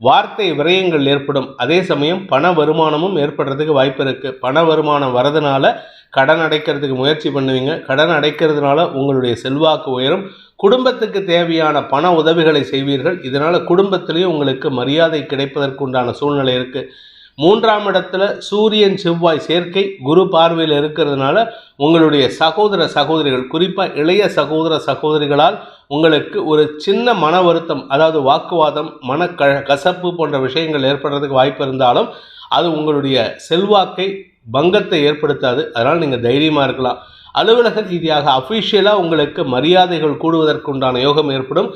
வார்த்தை விரயங்கள் ஏற்படும். அதே சமயம் பண வருமானமும் ஏற்படுறதுக்கு வாய்ப்பு இருக்குது. பண வருமானம் வரதுனால கடன் அடைக்கிறதுக்கு முயற்சி பண்ணுவீங்க. கடன் அடைக்கிறதுனால உங்களுடைய செல்வாக்கு உயரும். குடும்பத்துக்கு தேவையான பண உதவிகளை செய்வீர்கள். இதனால் குடும்பத்திலேயே உங்களுக்கு மரியாதை கிடைப்பதற்கு உண்டான சூழ்நிலை இருக்குது. 3ஆம் இடத்துல சூரியன் செவ்வாய் சேர்க்கை குரு பார்வையில் இருக்கிறதுனால உங்களுடைய சகோதர சகோதரிகள், குறிப்பாக இளைய சகோதர சகோதரிகளால் உங்களுக்கு ஒரு சின்ன மன வருத்தம், அதாவது வாக்குவாதம், கசப்பு போன்ற விஷயங்கள் ஏற்படுறதுக்கு வாய்ப்பு இருந்தாலும் அது உங்களுடைய செல்வாக்கை பங்கத்தை ஏற்படுத்தாது. அதனால் நீங்கள் தைரியமாக இருக்கலாம். அலுவலக ரீதியாக அஃபிஷியலாக உங்களுக்கு மரியாதைகள் கூடுவதற்குண்டான யோகம் ஏற்படும்.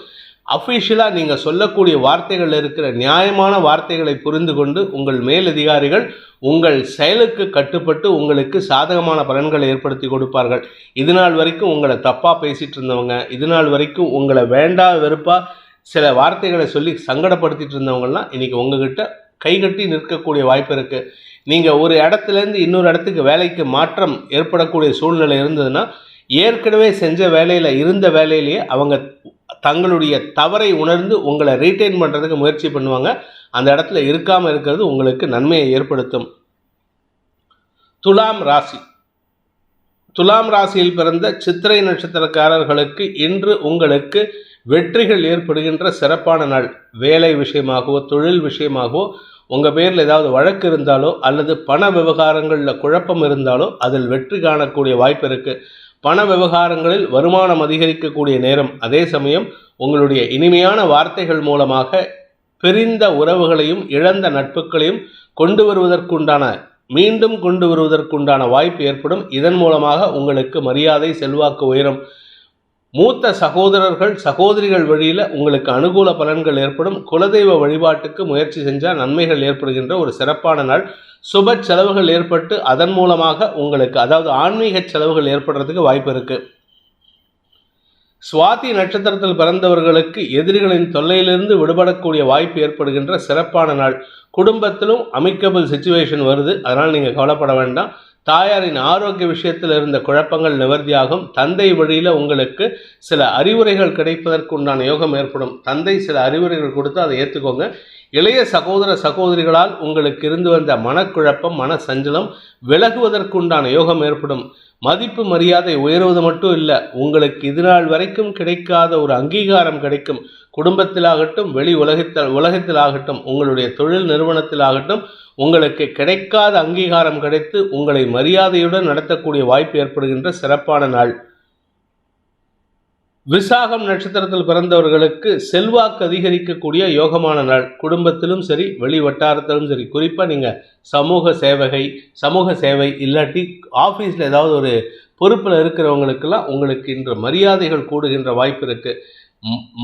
அஃபிஷியலாக நீங்கள் சொல்லக்கூடிய வார்த்தைகள் இருக்கிற நியாயமான வார்த்தைகளை புரிந்து கொண்டு உங்கள் மேலதிகாரிகள் உங்கள் செயலுக்கு கட்டுப்பட்டு உங்களுக்கு சாதகமான பலன்களை ஏற்படுத்தி கொடுப்பார்கள். இதுநாள் வரைக்கும் உங்களை தப்பாக பேசிகிட்டு இருந்தவங்க, இதுநாள் வரைக்கும் உங்களை வேண்டா வெறுப்பாக சில வார்த்தைகளை சொல்லி சங்கடப்படுத்திட்டு இருந்தவங்கலாம் இன்றைக்கி உங்ககிட்ட கைகட்டி நிற்கக்கூடிய வாய்ப்பு இருக்குது. நீங்கள் ஒரு இடத்துலேருந்து இன்னொரு இடத்துக்கு வேலைக்கு மாற்றம் ஏற்படக்கூடிய சூழ்நிலை இருந்ததுன்னா ஏற்கனவே செஞ்ச வேலையில் இருந்த வேலையிலேயே அவங்க தங்களுடைய தவறை உணர்ந்து உங்களை ரீட்டைன் பண்ணுறதுக்கு முயற்சி பண்ணுவாங்க. அந்த இடத்துல இருக்காமல் இருக்கிறது உங்களுக்கு நன்மையை ஏற்படுத்தும். துலாம் ராசி. துலாம் ராசியில் பிறந்த சித்திரை நட்சத்திரக்காரர்களுக்கு இன்று உங்களுக்கு வெற்றிகள் ஏற்படுகின்ற சிறப்பான நாள். வேலை விஷயமாகவோ தொழில் விஷயமாகவோ உங்கள் பேரில் ஏதாவது வழக்கு இருந்தாலோ அல்லது பண விவகாரங்களில் குழப்பம் இருந்தாலோ அதில் வெற்றி காணக்கூடிய வாய்ப்பு இருக்குது. பண விவகாரங்களில் வருமானம் அதிகரிக்கக்கூடிய நேரம். அதே சமயம் உங்களுடைய இனிமையான வார்த்தைகள் மூலமாக பிரிந்த உறவுகளையும் இழந்த நட்புகளையும் மீண்டும் கொண்டு வருவதற்குண்டான வாய்ப்பு ஏற்படும். இதன் மூலமாக உங்களுக்கு மரியாதை செல்வாக்கு உயரும். மூத்த சகோதரர்கள் சகோதரிகள் வழியில் உங்களுக்கு அனுகூல பலன்கள் ஏற்படும். குலதெய்வ வழிபாட்டுக்கு முயற்சி செஞ்சால் நன்மைகள் ஏற்படுகின்ற ஒரு சிறப்பான நாள். சுப செலவுகள் ஏற்பட்டு அதன் மூலமாக உங்களுக்கு, அதாவது ஆன்மீக செலவுகள் ஏற்படுறதுக்கு வாய்ப்பு இருக்குது. சுவாதி நட்சத்திரத்தில் பிறந்தவர்களுக்கு எதிரிகளின் தொல்லையிலிருந்து விடுபடக்கூடிய வாய்ப்பு ஏற்படுகின்ற சிறப்பான நாள். குடும்பத்திலும் அமிக்கபிள் சிச்சுவேஷன் வருது, அதனால் நீங்கள் கவலைப்பட வேண்டாம். தாயாரின் ஆரோக்கிய விஷயத்தில் இருந்த குழப்பங்கள் நிவர்த்தியாகும். தந்தை வழியில் உங்களுக்கு சில அறிவுரைகள் கிடைப்பதற்குண்டான யோகம் ஏற்படும். தந்தை சில அறிவுரைகள் கொடுத்து அதை ஏற்றுக்கோங்க. இளைய சகோதர சகோதரிகளால் உங்களுக்கு இருந்து வந்த மனக்குழப்பம், மன சஞ்சலம் விலகுவதற்குண்டான யோகம் ஏற்படும். மதிப்பு மரியாதை உயர்வது மட்டும் இல்லை, உங்களுக்கு இதுநாள் வரைக்கும் கிடைக்காத ஒரு அங்கீகாரம் கிடைக்கும். குடும்பத்திலாகட்டும், வெளி உலகத்திலாகட்டும், உங்களுடைய தொழில் நிறுவனத்திலாகட்டும் உங்களுக்கு கிடைக்காத அங்கீகாரம் கிடைத்து உங்களை மரியாதையுடன் நடத்தக்கூடிய வாய்ப்பு ஏற்படுகின்ற சிறப்பான நாள். விசாகம் நட்சத்திரத்தில் பிறந்தவர்களுக்கு செல்வாக்கு அதிகரிக்கக்கூடிய யோகமான நாள். குடும்பத்திலும் சரி, வெளி வட்டாரத்திலும் சரி, குறிப்பாக நீங்கள் சமூக சேவை இல்லாட்டி ஆஃபீஸில் ஏதாவது ஒரு பொறுப்பில் இருக்கிறவங்களுக்கெல்லாம் உங்களுக்கு இன்று மரியாதைகள் கூடுகின்ற வாய்ப்பு இருக்குது.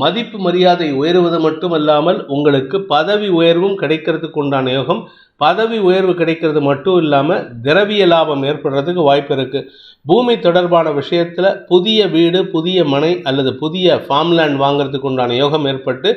மதிப்பு மரியாதை உயர்வது மட்டுமல்லாமல் உங்களுக்கு பதவி உயர்வும் கிடைக்கிறதுக்கு உண்டான யோகம். பதவி உயர்வு கிடைக்கிறது மட்டும் இல்லாமல் திரவிய லாபம் ஏற்படுறதுக்கு வாய்ப்பு இருக்குது. பூமி தொடர்பான விஷயத்தில் புதிய வீடு, புதிய மனை அல்லது புதிய ஃபார்ம்லேண்ட் வாங்கிறதுக்கு உண்டான யோகம் ஏற்பட்டு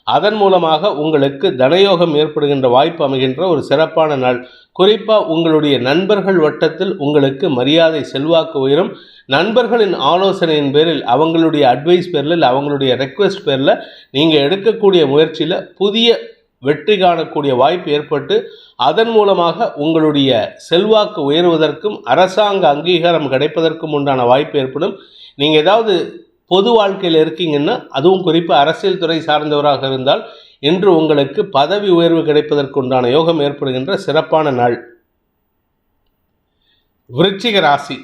அதன் மூலமாக உங்களுக்கு தனயோகம் ஏற்படுகின்ற வாய்ப்பு அமைகின்ற ஒரு சிறப்பான நாள். குறிப்பாக உங்களுடைய நண்பர்கள் வட்டத்தில் உங்களுக்கு மரியாதை செல்வாக்கு உயரும். நண்பர்களின் ஆலோசனையின் பேரில், அவங்களுடைய அட்வைஸ் பேரில், அவங்களுடைய ரெக்வெஸ்ட் பேரில் நீங்கள் எடுக்கக்கூடிய முயற்சியில் புதிய வெற்றி காணக்கூடிய வாய்ப்பு ஏற்பட்டு அதன் மூலமாக உங்களுடைய செல்வாக்கு உயர்வதற்கும் அரசாங்க அங்கீகாரம் கிடைப்பதற்கும் உண்டான வாய்ப்பு ஏற்படும். நீங்கள் ஏதாவது பொது வாழ்க்கையில் இருக்கீங்கன்னா, அதுவும் குறிப்பாக அரசியல் துறை சார்ந்தவராக இருந்தால் இன்று உங்களுக்கு பதவி உயர்வு கிடைப்பதற்குண்டான யோகம் ஏற்படுகின்ற சிறப்பான நாள். விருச்சிக ராசி.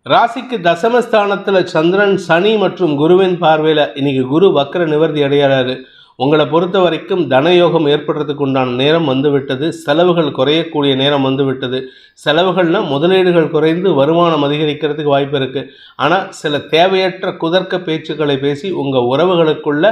ராசிக்கு தசமஸ்தானத்தில் சந்திரன், சனி மற்றும் குருவின் பார்வையில் இன்னைக்கு குரு வக்ர நிவர்த்தி அடைகிறாரு. உங்களை பொறுத்த வரைக்கும் தனயோகம் ஏற்படுறதுக்கு உண்டான நேரம் வந்துவிட்டது. செலவுகள் குறையக்கூடிய நேரம் வந்துவிட்டது. செலவுகள்னால் முதலீடுகள் குறைந்து வருமானம் அதிகரிக்கிறதுக்கு வாய்ப்பு இருக்குது. ஆனால் சில தேவையற்ற குதர்க்க பேச்சுக்களை பேசி உங்கள் உறவுகளுக்குள்ள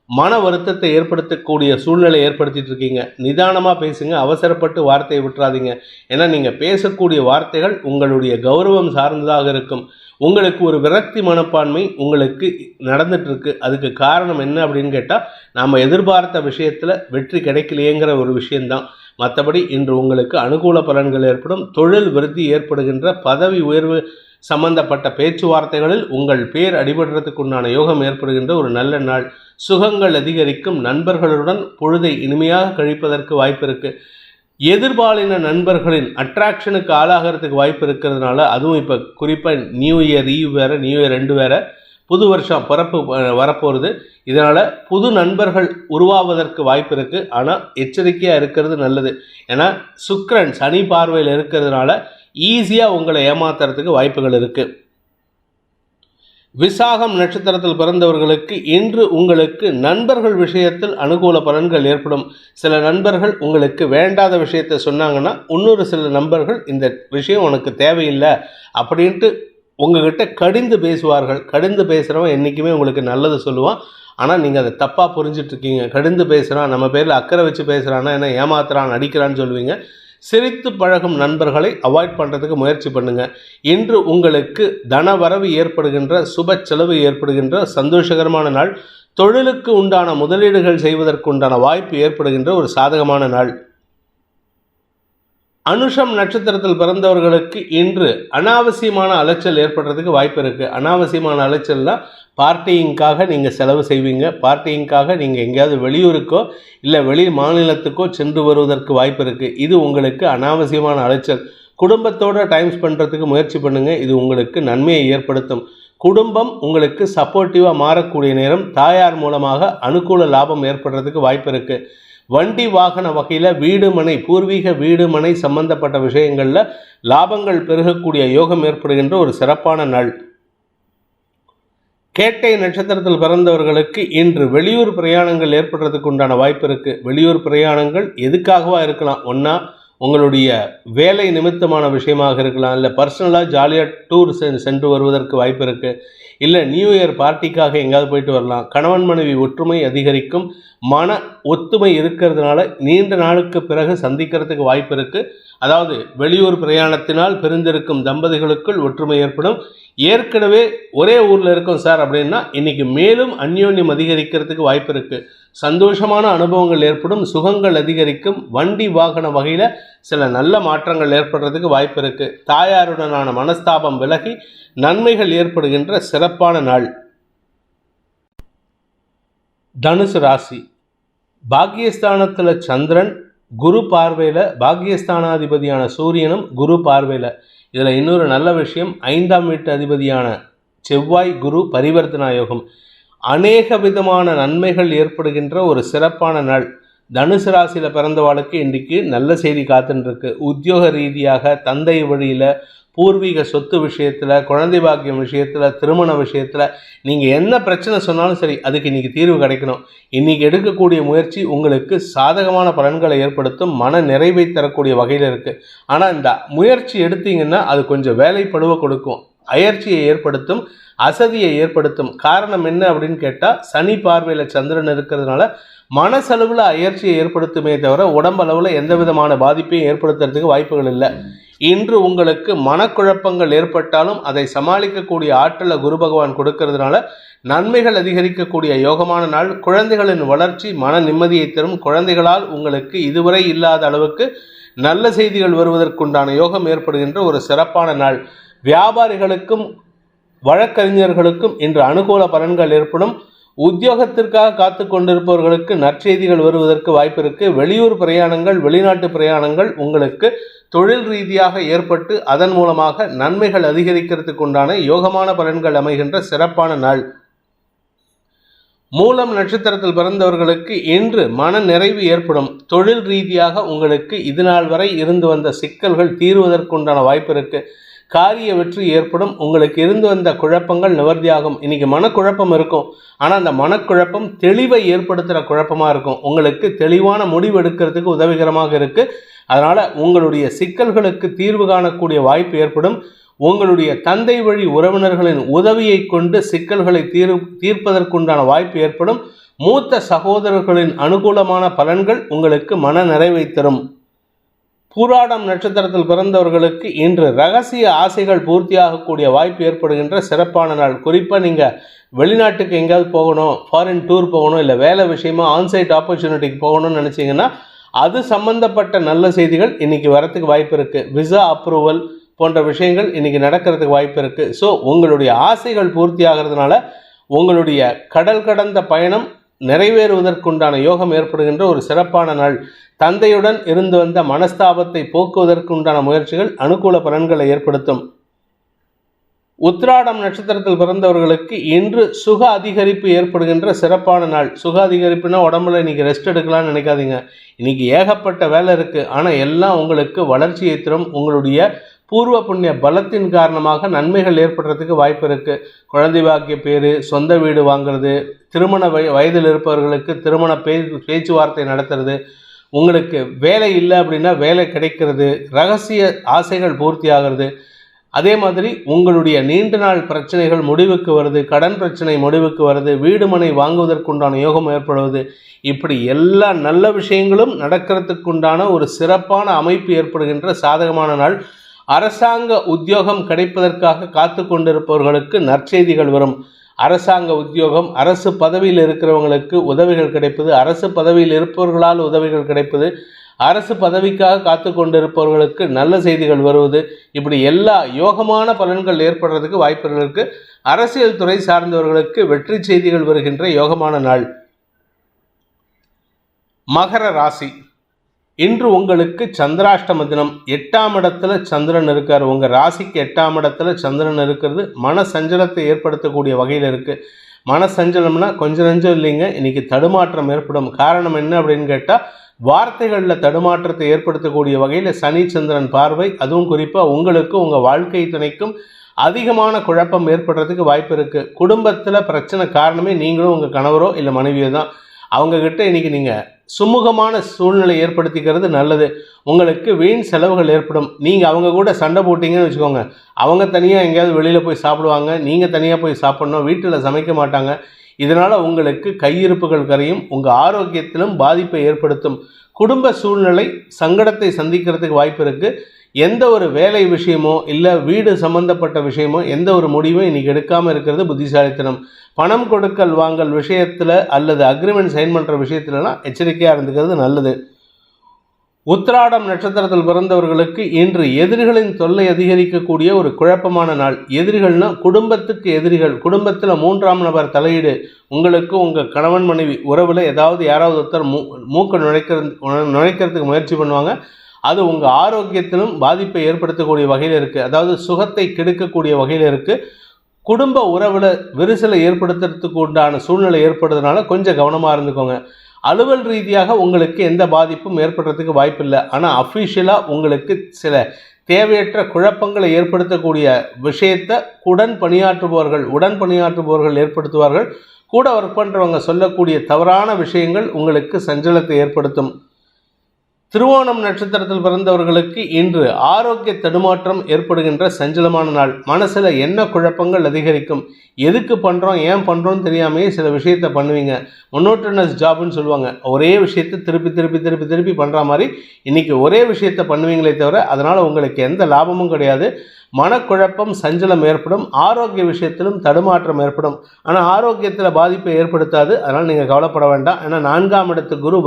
மன வருத்தத்தை ஏற்படுத்தக்கூடிய சூழ்நிலை ஏற்படுத்திட்டு இருக்கீங்க. நிதானமாக பேசுங்க, அவசரப்பட்டு வார்த்தையை விட்டுறாதீங்க. ஏன்னா நீங்கள் பேசக்கூடிய வார்த்தைகள் உங்களுடைய கௌரவம் சார்ந்ததாக இருக்கும். உங்களுக்கு ஒரு விரக்தி மனப்பான்மை உங்களுக்கு நடந்துட்டுருக்கு. அதுக்கு காரணம் என்ன அப்படின்னு கேட்டால், நாம் எதிர்பார்த்த விஷயத்தில் வெற்றி கிடைக்கலையேங்கிற ஒரு விஷயந்தான். மற்றபடி இன்று உங்களுக்கு அனுகூல பலன்கள் ஏற்படும். தொழில் விருத்தி ஏற்படுகின்ற, பதவி உயர்வு சம்பந்தப்பட்ட பேச்சுவார்த்தைகளில் உங்கள் பேர் அடிபடுறதுக்குண்டான யோகம் ஏற்படுகின்ற ஒரு நல்ல நாள். சுகங்கள் அதிகரிக்கும். நண்பர்களுடன் பொழுதை இனிமையாக கழிப்பதற்கு வாய்ப்பு இருக்குது. எதிர்பாலின நண்பர்களின் அட்ராக்ஷனுக்கு ஆளாகிறதுக்கு வாய்ப்பு இருக்கிறதுனால, அதுவும் இப்போ குறிப்பாக நியூ இயர் ஈவ் வேறு, நியூ இயர் 2 வேறு புது வருஷம் பிறப்பு வரப்போகிறது. இதனால் புது நண்பர்கள் உருவாவதற்கு வாய்ப்பு இருக்குது. ஆனால் எச்சரிக்கையாக இருக்கிறது நல்லது. ஏன்னா சுக்கிரன் சனி பார்வையில் இருக்கிறதுனால ஈஸியாக உங்களை ஏமாத்துறதுக்கு வாய்ப்புகள் இருக்குது. விசாகம் நட்சத்திரத்தில் பிறந்தவர்களுக்கு இன்று உங்களுக்கு நண்பர்கள் விஷயத்தில் அனுகூல பலன்கள் ஏற்படும். சில நண்பர்கள் உங்களுக்கு வேண்டாத விஷயத்தை சொன்னாங்கன்னா இன்னொரு சில நண்பர்கள் இந்த விஷயம் உனக்கு தேவையில்லை அப்படின்ட்டு உங்ககிட்ட கடிந்து பேசுவார்கள். கடிந்து பேசுகிறவன் என்றைக்குமே உங்களுக்கு நல்லது சொல்லுவான். ஆனால் நீங்கள் அதை தப்பாக புரிஞ்சிட்ருக்கீங்க. கடிந்து பேசுகிறான், நம்ம பேரில் அக்கறை வச்சு பேசுகிறான்னா என்ன ஏமாத்துறான் அடிக்கிறான்னு சொல்லுவீங்க. சிரித்து பழகும் நண்பர்களை அவாய்ட் பண்ணுறதுக்கு முயற்சி பண்ணுங்கள். இன்று உங்களுக்கு தனவரவு ஏற்படுகின்ற, சுப செலவு ஏற்படுகின்ற சந்தோஷகரமான நாள். தொழிலுக்கு உண்டான முதலீடுகள் செய்வதற்கு உண்டான வாய்ப்பு ஏற்படுகின்ற ஒரு சாதகமான நாள். அனுஷம் நட்சத்திரத்தில் பிறந்தவர்களுக்கு இன்று அனாவசியமான அலைச்சல் ஏற்படுறதுக்கு வாய்ப்பு இருக்குது. அனாவசியமான அலைச்சல்னால் பார்ட்டிங்காக நீங்கள் செலவு செய்வீங்க. பார்ட்டிங்காக நீங்கள் எங்கேயாவது வெளியூருக்கோ இல்லை வெளி மாநிலத்துக்கோ சென்று வருவதற்கு வாய்ப்பு இருக்குது. இது உங்களுக்கு அனாவசியமான அலைச்சல். குடும்பத்தோடு டைம் ஸ்பெண்ட்றதுக்கு முயற்சி பண்ணுங்கள். இது உங்களுக்கு நன்மையை ஏற்படுத்தும். குடும்பம் உங்களுக்கு சப்போர்ட்டிவாக மாறக்கூடிய நேரம். தாயார் மூலமாக அனுகூல லாபம் ஏற்படுறதுக்கு வாய்ப்பு இருக்குது. வண்டி வாகன வகையில் வீடு மனை, பூர்வீக வீடு மனை சம்பந்தப்பட்ட விஷயங்களில் லாபங்கள் பெருகக்கூடிய யோகம் ஏற்படுகின்ற ஒரு சிறப்பான நாள். கேட்டை நட்சத்திரத்தில் பிறந்தவர்களுக்கு இன்று வெளியூர் பிரயாணங்கள் ஏற்படுறதுக்கு உண்டான வாய்ப்பு இருக்குது. வெளியூர் பிரயாணங்கள் எதுக்காகவா இருக்கலாம். ஒன்றா உங்களுடைய வேலை நிமித்தமான விஷயமாக இருக்கலாம், இல்லை பர்சனலாக ஜாலியாக டூர் சென்று வருவதற்கு வாய்ப்பு இருக்குது, இல்லை நியூ இயர் பார்ட்டிக்காக எங்கேயாவது போயிட்டு வரலாம். கணவன் மனைவி ஒற்றுமை அதிகரிக்கும். மன ஒத்துமை இருக்கிறதுனால நீண்ட நாளுக்கு பிறகு சந்திக்கிறதுக்கு வாய்ப்பு இருக்குது. அதாவது வெளியூர் பிரயாணத்தினால் பிரிந்திருக்கும் தம்பதிகளுக்குள் ஒற்றுமை ஏற்படும். ஏற்கனவே ஒரே ஊரில் இருக்கோம் சார் அப்படின்னா இன்றைக்கி மேலும் அந்யோன்யம் அதிகரிக்கிறதுக்கு வாய்ப்பு இருக்குது. சந்தோஷமான அனுபவங்கள் ஏற்படும். சுகங்கள் அதிகரிக்கும். வண்டி வாகன வகையில் சில நல்ல மாற்றங்கள் ஏற்படுறதுக்கு வாய்ப்பு இருக்குது. தாயாருடனான மனஸ்தாபம் விலகி நன்மைகள் ஏற்படுகின்ற சிறப்பான நாள். தனுசு ராசி. பாக்கியஸ்தானத்தில் சந்திரன் குரு பார்வையில், பாக்கியஸ்தானாதிபதியான சூரியனும் குரு பார்வையில். இதில் இன்னொரு நல்ல விஷயம், 5ஆம் வீட்டு அதிபதியான செவ்வாய் குரு பரிவர்த்தனா யோகம். அநேக விதமான நன்மைகள் ஏற்படுகின்ற ஒரு சிறப்பான நாள். தனுசு ராசியில் பிறந்தவாளுக்கு இன்றைக்கு நல்ல செய்தி காத்துருக்கு. உத்தியோக ரீதியாக, தந்தை வழியில், பூர்வீக சொத்து விஷயத்தில், குழந்தை பாக்கியம் விஷயத்தில், திருமண விஷயத்தில் நீங்கள் என்ன பிரச்சனை சொன்னாலும் சரி அதுக்கு இன்றைக்கி தீர்வு கிடைக்கணும். இன்றைக்கி எடுக்கக்கூடிய முயற்சி உங்களுக்கு சாதகமான பலன்களை ஏற்படுத்தும். மன நிறைவை தரக்கூடிய வகையில் இருக்குது. ஆனால் இந்த முயற்சி எடுத்தீங்கன்னா அது கொஞ்சம் வேலைப்படுவ கொடுக்கும், அயற்சியை ஏற்படுத்தும், அசதியை ஏற்படுத்தும். காரணம் என்ன அப்படின்னு கேட்டால் சனி பார்வையில் சந்திரன் இருக்கிறதுனால மனசளவில் அயற்சியை ஏற்படுத்துமே தவிர உடம்பளவில் எந்த விதமான பாதிப்பையும் ஏற்படுத்துறதுக்கு வாய்ப்புகள் இல்லை. இன்று உங்களுக்கு மனக்குழப்பங்கள் ஏற்பட்டாலும் அதை சமாளிக்கக்கூடிய ஆற்றலை குரு பகவான் கொடுக்கறதுனால நன்மைகள் அதிகரிக்கக்கூடிய யோகமான நாள். குழந்தைகளின் வளர்ச்சி மன நிம்மதியை தரும். குழந்தைகளால் உங்களுக்கு இதுவரை இல்லாத அளவுக்கு நல்ல செய்திகள் வருவதற்குண்டான யோகம் ஏற்படுகின்ற ஒரு சிறப்பான நாள். வியாபாரிகளுக்கும் வழக்கறிஞர்களுக்கும் இன்று அனுகூல பலன்கள் ஏற்படும். உத்தியோகத்திற்காக காத்து கொண்டிருப்பவர்களுக்கு நற்செய்திகள் வருவதற்கு வாய்ப்பு இருக்குது. வெளியூர் பிரயாணங்கள், வெளிநாட்டு பிரயாணங்கள் உங்களுக்கு தொழில் ரீதியாக ஏற்பட்டு அதன் மூலமாக நன்மைகள் அதிகரிக்கிறதுக்கு உண்டான யோகமான பலன்கள் அமைகின்ற சிறப்பான நாள். மூலம் நட்சத்திரத்தில் பிறந்தவர்களுக்கு இன்று மன நிறைவு ஏற்படும். தொழில் ரீதியாக உங்களுக்கு இதுநாள் வரை இருந்து வந்த சிக்கல்கள் தீர்வதற்குண்டான வாய்ப்பு இருக்குது. காரிய வெற்றி ஏற்படும். உங்களுக்கு இருந்து வந்த குழப்பங்கள் நிவர்த்தியாகும். இன்றைக்கி மனக்குழப்பம் இருக்கும். ஆனால் அந்த மனக்குழப்பம் தெளிவை ஏற்படுத்துகிற குழப்பமாக இருக்கும். உங்களுக்கு தெளிவான முடிவு எடுக்கிறதுக்கு உதவிகரமாக இருக்குது. அதனால் உங்களுடைய சிக்கல்களுக்கு தீர்வு காணக்கூடிய வாய்ப்பு ஏற்படும். உங்களுடைய தந்தை வழி உறவினர்களின் உதவியை கொண்டு சிக்கல்களை தீர்ப்பதற்குண்டான வாய்ப்பு ஏற்படும். மூத்த சகோதரர்களின் அனுகூலமான பலன்கள் உங்களுக்கு மன நிறைவை தரும். பூராடம் நட்சத்திரத்தில் பிறந்தவர்களுக்கு இன்று ரகசிய ஆசைகள் பூர்த்தியாகக்கூடிய வாய்ப்பு ஏற்படுகின்ற சிறப்பான நாள். குறிப்பாக நீங்கள் வெளிநாட்டுக்கு எங்கேயாவது போகணும், ஃபாரின் டூர் போகணும், இல்லை வேலை விஷயமா ஆன்சைட் ஆப்பர்ச்சுனிட்டிக்கு போகணும்னு நினச்சிங்கன்னா அது சம்பந்தப்பட்ட நல்ல செய்திகள் இன்றைக்கி வரத்துக்கு வாய்ப்பு இருக்குது. விசா அப்ரூவல் போன்ற விஷயங்கள் இன்றைக்கி நடக்கிறதுக்கு வாய்ப்பு இருக்குது. ஸோ உங்களுடைய ஆசைகள் பூர்த்தி ஆகிறதுனால உங்களுடைய கடல் கடந்த பயணம் நிறைவேறுவதற்குண்டான யோகம் ஏற்படுகின்ற ஒரு சிறப்பான நாள். தந்தையுடன் இருந்து வந்த மனஸ்தாபத்தை போக்குவதற்குண்டான முயற்சிகள் அனுகூல பலன்களை ஏற்படுத்தும். உத்திராடம் நட்சத்திரத்தில் பிறந்தவர்களுக்கு இன்று சுக அதிகரிப்பு ஏற்படுகின்ற சிறப்பான நாள். சுக அதிகரிப்புனா உடம்புல இன்னைக்கு ரெஸ்ட் எடுக்கலாம்னு நினைக்காதீங்க. இன்னைக்கு ஏகப்பட்ட வேலை இருக்குது, ஆனால் எல்லாம் உங்களுக்கு வளர்ச்சியை தரும். உங்களுடைய பூர்வ புண்ணிய பலத்தின் காரணமாக நன்மைகள் ஏற்படுறதுக்கு வாய்ப்பு இருக்குது. குழந்தை பாக்கிய பேர், சொந்த வீடு வாங்கிறது, திருமண வயதில் இருப்பவர்களுக்கு திருமண பேச்சுவார்த்தை நடத்துறது, உங்களுக்கு வேலை இல்லை அப்படின்னா வேலை கிடைக்கிறது, ரகசிய ஆசைகள் பூர்த்தி ஆகிறது. அதே மாதிரி உங்களுடைய நீண்ட நாள் பிரச்சனைகள் முடிவுக்கு வருது, கடன் பிரச்சனை முடிவுக்கு வருது, வீடு மனை வாங்குவதற்குண்டான யோகம் ஏற்படுவது, இப்படி எல்லா நல்ல விஷயங்களும் நடக்கிறதுக்குண்டான ஒரு சிறப்பான அமைப்பு ஏற்படுகின்ற சாதகமான நாள். அரசாங்க உத்தியோகம் கிடைப்பதற்காக காத்து கொண்டிருப்பவர்களுக்கு நற்செய்திகள் வரும். அரசாங்க உத்தியோகம், அரசு பதவியில் இருக்கிறவங்களுக்கு உதவிகள் கிடைப்பது, அரசு பதவியில் இருப்பவர்களால் உதவிகள் கிடைப்பது, அரசு பதவிக்காக காத்து கொண்டிருப்பவர்களுக்கு நல்ல செய்திகள் வருவது, இப்படி எல்லா யோகமான பலன்கள் ஏற்படுறதுக்கு வாய்ப்புகள் இருக்குது. அரசியல் துறை சார்ந்தவர்களுக்கு வெற்றி செய்திகள் வருகின்ற யோகமான நாள். மகர ராசி, இன்று உங்களுக்கு சந்திராஷ்டம தினம். 8ஆம் இடத்துல சந்திரன் இருக்கார். உங்கள் ராசிக்கு 8ஆம் இடத்துல சந்திரன் இருக்கிறது மன சஞ்சலத்தை ஏற்படுத்தக்கூடிய வகையில் இருக்குது. மன சஞ்சலம்னா கொஞ்சம் நஞ்சம் இல்லைங்க, இன்றைக்கி தடுமாற்றம் ஏற்படும். காரணம் என்ன அப்படின்னு கேட்டால், வார்த்தைகளில் தடுமாற்றத்தை ஏற்படுத்தக்கூடிய வகையில் சனி சந்திரன் பார்வை, அதுவும் குறிப்பாக உங்களுக்கும் உங்கள் வாழ்க்கை துணைக்கும் அதிகமான குழப்பம் ஏற்படுறதுக்கு வாய்ப்பு இருக்குது. குடும்பத்தில் பிரச்சனை காரணமே நீங்களும் உங்கள் கணவரோ இல்லை மனைவியோ தான். அவங்கக்கிட்ட இன்றைக்கி நீங்கள் சுமூகமான சூழ்நிலை ஏற்படுத்திக்கிறது நல்லது. உங்களுக்கு வீண் செலவுகள் ஏற்படும். நீங்கள் அவங்க கூட சண்டை போட்டிங்கன்னு வச்சுக்கோங்க, அவங்க தனியாக எங்கேயாவது வெளியில் போய் சாப்பிடுவாங்க, நீங்கள் தனியாக போய் சாப்பிட்ணும், வீட்டில் சமைக்க மாட்டாங்க. இதனால் உங்களுக்கு கையிருப்புகள் கரையும், உங்கள் ஆரோக்கியத்திலும் பாதிப்பை ஏற்படுத்தும். குடும்ப சூழ்நிலை சங்கடத்தை சந்திக்கிறதுக்கு வாய்ப்பு இருக்குது. எந்த ஒரு வேலை விஷயமோ இல்லை வீடு சம்பந்தப்பட்ட விஷயமோ எந்த ஒரு முடிவும் இன்றைக்கி எடுக்காமல் இருக்கிறது புத்திசாலித்தனம். பணம் கொடுக்கல் வாங்கல் விஷயத்தில் அல்லது அக்ரிமெண்ட் சைன் பண்ணுற விஷயத்துலலாம் எச்சரிக்கையாக இருந்துக்கிறது நல்லது. உத்திராடம் நட்சத்திரத்தில் பிறந்தவர்களுக்கு இன்று எதிரிகளின் தொல்லை அதிகரிக்கக்கூடிய ஒரு குழப்பமான நாள். எதிரிகள்னால் குடும்பத்துக்கு எதிரிகள், குடும்பத்தில் 3ஆம் நபர் தலையீடு, உங்களுக்கு உங்கள் கணவன் மனைவி உறவில் ஏதாவது யாராவது ஒருத்தர் மூக்க நுழைக்கிறதுக்கு முயற்சி பண்ணுவாங்க. அது உங்கள் ஆரோக்கியத்திலும் பாதிப்பை ஏற்படுத்தக்கூடிய வகையில் இருக்குது. அதாவது சுகத்தை கெடுக்கக்கூடிய வகையில் இருக்குது. குடும்ப உறவில் விரிசலை ஏற்படுத்துறதுக்கு உண்டான சூழ்நிலை ஏற்படுறதுனால கொஞ்சம் கவனமாக இருந்துக்கோங்க. அலுவல் ரீதியாக உங்களுக்கு எந்த பாதிப்பும் ஏற்படுறதுக்கு வாய்ப்பு இல்லை. ஆனால் அஃபிஷியலாக உங்களுக்கு சில தேவையற்ற குழப்பங்களை ஏற்படுத்தக்கூடிய விஷயத்தை உடன் பணியாற்றுபவர்கள் ஏற்படுத்துவார்கள். கூட ஒர்க் பண்ணுறவங்க சொல்லக்கூடிய தவறான விஷயங்கள் உங்களுக்கு சஞ்சலத்தை ஏற்படுத்தும். திருவோணம் நட்சத்திரத்தில் பிறந்தவர்களுக்கு இன்று ஆரோக்கிய தடுமாற்றம் ஏற்படுகின்ற சஞ்சலமான நாள். மனசில் என்ன குழப்பங்கள் அதிகரிக்கும். எதுக்கு பண்ணுறோம் ஏன் பண்ணுறோன்னு தெரியாமையே சில விஷயத்தை பண்ணுவீங்க. மொனோட்டனஸ் ஜாப்னு சொல்லுவாங்க. ஒரே விஷயத்தை திருப்பி பண்ணுற மாதிரி இன்றைக்கி ஒரே விஷயத்தை பண்ணுவீங்களே தவிர அதனால் உங்களுக்கு எந்த லாபமும் கிடையாது. மனக்குழப்பம் சஞ்சலம் ஏற்படும். ஆரோக்கிய விஷயத்திலும் தடுமாற்றம் ஏற்படும். ஆனால் ஆரோக்கியத்தில் பாதிப்பை ஏற்படுத்தாது. அதனால் நீங்கள் கவலைப்பட வேண்டாம். ஏன்னா 4ஆம் இடத்து குரு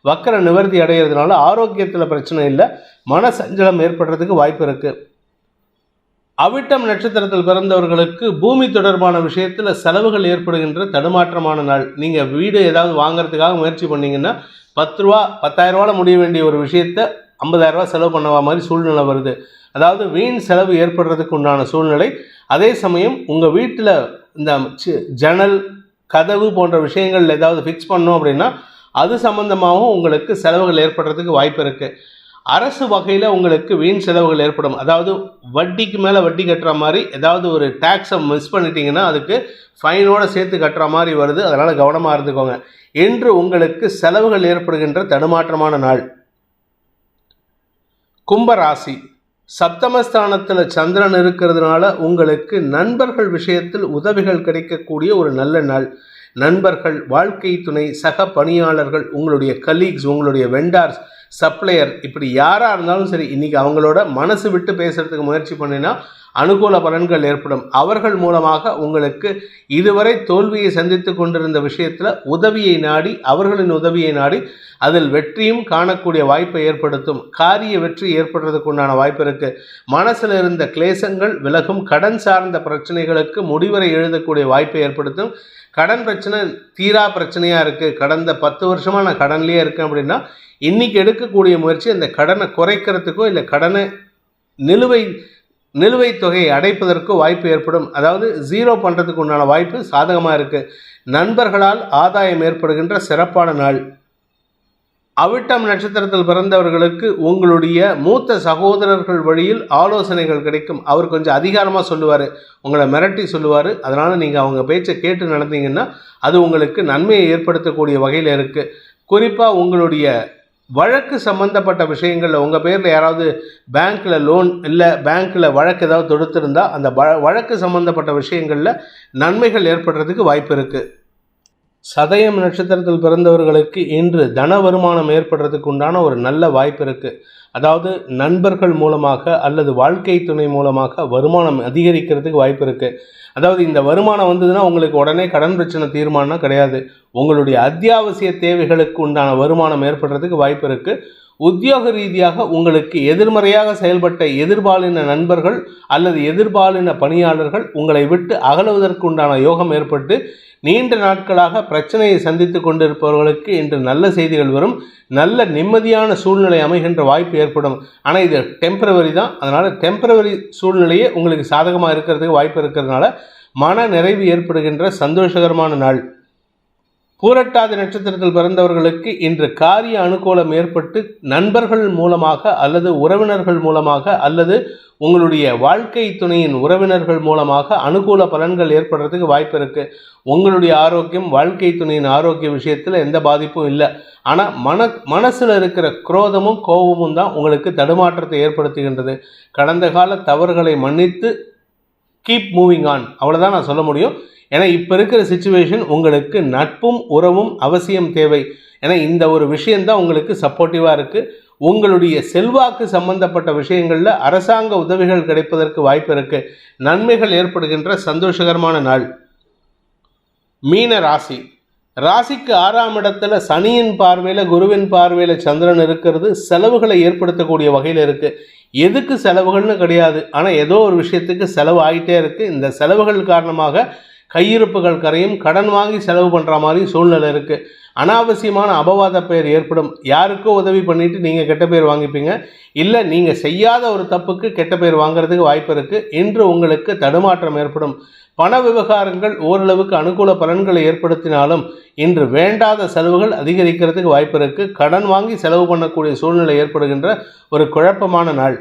வக்கர நிவர்த்தி அடைகிறதுனால ஆரோக்கியத்தில் பிரச்சனை இல்லை. மன சஞ்சலம் ஏற்படுறதுக்கு வாய்ப்பு இருக்குது. அவிட்டம் நட்சத்திரத்தில் பிறந்தவர்களுக்கு பூமி தொடர்பான விஷயத்தில் செலவுகள் ஏற்படுகின்ற தடுமாற்றமான நாள். நீங்கள் வீடு ஏதாவது வாங்கிறதுக்காக முயற்சி பண்ணிங்கன்னா 10 ரூபா 10,000 ரூபாவில் முடிய வேண்டிய ஒரு விஷயத்தை 50,000 ரூபா செலவு பண்ண மாதிரி சூழ்நிலை வருது. அதாவது வீண் செலவு ஏற்படுறதுக்கு உண்டான சூழ்நிலை. அதே சமயம் உங்கள் வீட்டில் இந்த ஜன்னல் கதவு போன்ற விஷயங்கள் ஏதாவது ஃபிக்ஸ் பண்ணோம் அப்படின்னா அது சம்பந்தமாகவும் உங்களுக்கு செலவுகள் ஏற்படுறதுக்கு வாய்ப்பு இருக்குது. அரசு வகையில் உங்களுக்கு வீண் செலவுகள் ஏற்படும். அதாவது வட்டிக்கு மேலே வட்டி கட்டுற மாதிரி ஏதாவது ஒரு டேக்ஸை மிஸ் பண்ணிட்டீங்கன்னா அதுக்கு ஃபைனோடு சேர்த்து கட்டுற மாதிரி வருது. அதனால் கவனமாக இருந்துக்கோங்க. இன்று உங்களுக்கு செலவுகள் ஏற்படுகின்ற தடுமாற்றமான நாள். கும்பராசி, சப்தமஸ்தானத்தில் சந்திரன் இருக்கிறதுனால உங்களுக்கு நண்பர்கள் விஷயத்தில் உதவிகள் கிடைக்கக்கூடிய ஒரு நல்ல நாள். நண்பர்கள், வாழ்க்கை துணை, சக பணியாளர்கள், உங்களுடைய கலீக்ஸ், உங்களுடைய வெண்டார்ஸ், சப்ளையர், இப்படி யாராக இருந்தாலும் சரி இன்றைக்கி அவங்களோட மனசு விட்டு பேசுகிறதுக்கு முயற்சி பண்ணினா அனுகூல பலன்கள் ஏற்படும். அவர்கள் மூலமாக உங்களுக்கு இதுவரை தோல்வியை சந்தித்து கொண்டிருந்த விஷயத்தில் அவர்களின் உதவியை நாடி அதில் வெற்றியும் காணக்கூடிய வாய்ப்பை ஏற்படுத்தும். காரிய வெற்றி ஏற்படுறதுக்கு உண்டான வாய்ப்பு இருக்குது. மனசில் இருந்த கிளேசங்கள் விலகும். கடன் சார்ந்த பிரச்சனைகளுக்கு முடிவரை எழுதக்கூடிய வாய்ப்பை ஏற்படுத்தும். கடன் பிரச்சனை தீரா பிரச்சனையாக இருக்குது, கடந்த 10 வருஷமாக நான் கடன்லேயே இருக்கேன் அப்படின்னா இன்றைக்கி எடுக்கக்கூடிய முயற்சி அந்த கடனை குறைக்கிறதுக்கோ இல்லை கடனை நிலுவை நிலுவைத் தொகையை அடைப்பதற்கு வாய்ப்பு ஏற்படும். அதாவது ஜீரோ பண்ணுறதுக்கு உண்டான வாய்ப்பு சாதகமாக இருக்குது. நண்பர்களால் ஆதாயம் ஏற்படுகின்ற சிறப்பான நாள். அவிட்டம் நட்சத்திரத்தில் பிறந்தவர்களுக்கு உங்களுடைய மூத்த சகோதரர்கள் வழியில் ஆலோசனைகள் கிடைக்கும். அவர் கொஞ்சம் அதிகாரமாக சொல்லுவார், உங்களை மிரட்டி சொல்லுவார். அதனால் நீங்கள் அவங்க பேச்சை கேட்டு நடந்தீங்கன்னா அது உங்களுக்கு நன்மையை ஏற்படுத்தக்கூடிய வகையில் இருக்குது. குறிப்பாக உங்களுடைய வழக்கு சம்பந்தப்பட்ட விஷயங்களில் உங்கள் பேரில் யாராவது பேங்க்கில் லோன் இல்லை பேங்க்கில் வழக்கு ஏதாவது தொடுத்திருந்தால் அந்த வழக்கு சம்பந்தப்பட்ட விஷயங்களில் நன்மைகள் ஏற்படுறதுக்கு வாய்ப்பு இருக்குது. சதயம் நட்சத்திரத்தில் பிறந்தவர்களுக்கு இன்று தன வருமானம் ஏற்படுறதுக்கு உண்டான ஒரு நல்ல வாய்ப்பு இருக்குது. அதாவது நண்பர்கள் மூலமாக அல்லது வாழ்க்கை துணை மூலமாக வருமானம் அதிகரிக்கிறதுக்கு வாய்ப்பு இருக்குது. அதாவது இந்த வருமானம் வந்ததுன்னா உங்களுக்கு உடனே கடன் பிரச்சனை தீர்மானம் கிடையாது. உங்களுடைய அத்தியாவசிய தேவைகளுக்கு உண்டான வருமானம் ஏற்படுறதுக்கு வாய்ப்பு இருக்குது. உத்தியோக ரீதியாக உங்களுக்கு எதிர்மறையாக செயல்பட்ட எதிர்பாலின நண்பர்கள் அல்லது எதிர்பாலின பணியாளர்கள் உங்களை விட்டு அகலுவதற்கு உண்டான யோகம் ஏற்பட்டு நீண்ட நாட்களாக பிரச்சனையை சந்தித்து கொண்டிருப்பவர்களுக்கு இன்று நல்ல செய்திகள் வரும். நல்ல நிம்மதியான சூழ்நிலை அமைகின்ற வாய்ப்பு ஏற்படும். ஆனால் இது டெம்பரவரி தான். அதனால் டெம்பரவரி சூழ்நிலையே உங்களுக்கு சாதகமாக இருக்கிறதுக்கு வாய்ப்பு இருக்கிறதுனால மன நிறைவு ஏற்படுகின்ற சந்தோஷகரமான நாள். பூரட்டாதி நட்சத்திரத்தில் பிறந்தவர்களுக்கு இன்று காரிய அனுகூலம் ஏற்பட்டு நண்பர்கள் மூலமாக அல்லது உறவினர்கள் மூலமாக அல்லது உங்களுடைய வாழ்க்கை துணையின் உறவினர்கள் மூலமாக அனுகூல பலன்கள் ஏற்படுறதுக்கு வாய்ப்பு இருக்குது. உங்களுடைய ஆரோக்கியம், வாழ்க்கை துணையின் ஆரோக்கிய விஷயத்தில் எந்த பாதிப்பும் இல்லை. ஆனால் மனசில் இருக்கிற குரோதமும் கோபமும் தான் உங்களுக்கு தடுமாற்றத்தை ஏற்படுத்துகின்றது. கடந்த கால தவறுகளை மன்னித்து கீப் மூவிங் ஆன், அவ்வளோதான் நான் சொல்ல முடியும். ஏன்னா இப்போ இருக்கிற சிச்சுவேஷன் உங்களுக்கு நட்பும் உறவும் அவசியம் தேவை. ஏன்னா இந்த ஒரு விஷயந்தான் உங்களுக்கு சப்போர்ட்டிவாக இருக்குது. உங்களுடைய செல்வாக்கு சம்பந்தப்பட்ட விஷயங்களில் அரசாங்க உதவிகள் கிடைப்பதற்கு வாய்ப்பு இருக்குது. நன்மைகள் ஏற்படுகின்ற சந்தோஷகரமான நாள். மீன ராசி. ராசிக்கு 6ஆம் இடத்துல சனியின் பார்வையில் குருவின் பார்வையில் சந்திரன் இருக்கிறது செலவுகளை ஏற்படுத்தக்கூடிய வகையில் இருக்குது. எதுக்கு செலவுகள்னு கிடையாது, ஆனால் ஏதோ ஒரு விஷயத்துக்கு செலவு ஆகிட்டே இருக்குது. இந்த செலவுகள் காரணமாக கையிருப்புகள் கரையும், கடன் வாங்கி செலவு பண்ணுற மாதிரி சூழ்நிலை இருக்குது. அனாவசியமான அபவாத பெயர் ஏற்படும். யாருக்கோ உதவி பண்ணிவிட்டு நீங்கள் கெட்ட பேர் வாங்கிப்பீங்க. இல்லை நீங்கள் செய்யாத ஒரு தப்புக்கு கெட்ட பேர் வாங்கிறதுக்கு வாய்ப்பு இருக்குது. இன்று உங்களுக்கு தடுமாற்றம் ஏற்படும். பண விவகாரங்கள் ஓரளவுக்கு அனுகூல பலன்களை ஏற்படுத்தினாலும் இன்று வேண்டாத செலவுகள் அதிகரிக்கிறதுக்கு வாய்ப்பு இருக்குது. கடன் வாங்கி செலவு பண்ணக்கூடிய சூழ்நிலை ஏற்படுகின்ற ஒரு குழப்பமான நாள்.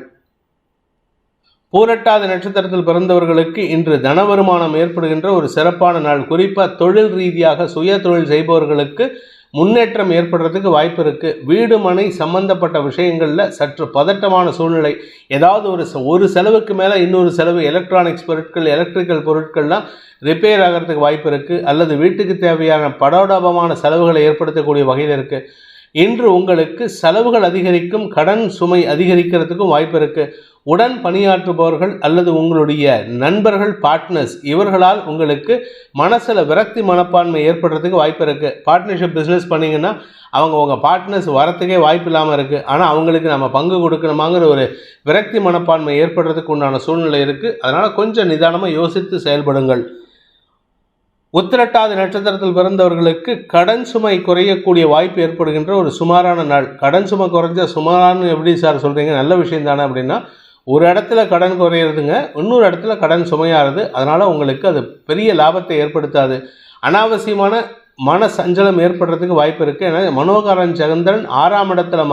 பூரட்டாதி நட்சத்திரத்தில் பிறந்தவர்களுக்கு இன்று தன வருமானம் ஏற்படுகின்ற ஒரு சிறப்பான நாள். குறிப்பாக தொழில் ரீதியாக சுய தொழில் செய்பவர்களுக்கு முன்னேற்றம் ஏற்படுறதுக்கு வாய்ப்பு இருக்குது. வீடு மனை சம்பந்தப்பட்ட விஷயங்களில் சற்று பதட்டமான சூழ்நிலை. ஏதாவது ஒரு செலவுக்கு மேலே இன்னொரு செலவு, எலக்ட்ரானிக்ஸ் பொருட்கள், எலக்ட்ரிக்கல் பொருட்கள்லாம் ரிப்பேர் ஆகிறதுக்கு வாய்ப்பு இருக்குது. அல்லது வீட்டுக்கு தேவையான படோடபமான செலவுகளை ஏற்படுத்தக்கூடிய வகையில் இருக்குது. இன்று உங்களுக்கு செலவுகள் அதிகரிக்கும், கடன் சுமை அதிகரிக்கிறதுக்கும் வாய்ப்பு இருக்குது. உடன் பணியாற்றுபவர்கள் அல்லது உங்களுடைய நண்பர்கள், பார்ட்னர்ஸ், இவர்களால் உங்களுக்கு மனசில் விரக்தி மனப்பான்மை ஏற்படுறதுக்கு வாய்ப்பு இருக்குது. பார்ட்னர்ஷிப் பிஸ்னஸ் பண்ணிங்கன்னா அவங்க உங்கள் பார்ட்னர்ஸ் வரத்துக்கே வாய்ப்பு இல்லாமல் இருக்குது. ஆனால் அவங்களுக்கு நம்ம பங்கு கொடுக்கணுமாங்கிற ஒரு விரக்தி மனப்பான்மை ஏற்படுறதுக்கு உண்டான சூழ்நிலை இருக்குது. அதனால் கொஞ்சம் நிதானமாக யோசித்து செயல்படுங்கள். உத்திரட்டாதி நட்சத்திரத்தில் பிறந்தவர்களுக்கு கடன் சுமை குறையக்கூடிய வாய்ப்பு ஏற்படுகின்ற ஒரு சுமாரான நாள். கடன் சுமை குறைஞ்ச சுமாரானு எப்படி சார் சொல்கிறீங்க, நல்ல விஷயம் தானே அப்படின்னா, ஒரு இடத்துல கடன் குறையிறதுங்க, இன்னொரு இடத்துல கடன் சுமையாகிறது. அதனால் உங்களுக்கு அது பெரிய லாபத்தை ஏற்படுத்தாது. அனாவசியமான மன சஞ்சலம் ஏற்படுறதுக்கு வாய்ப்பு இருக்குது. ஏன்னா மனோகாரன் சந்திரன் 6ஆம் இடத்துல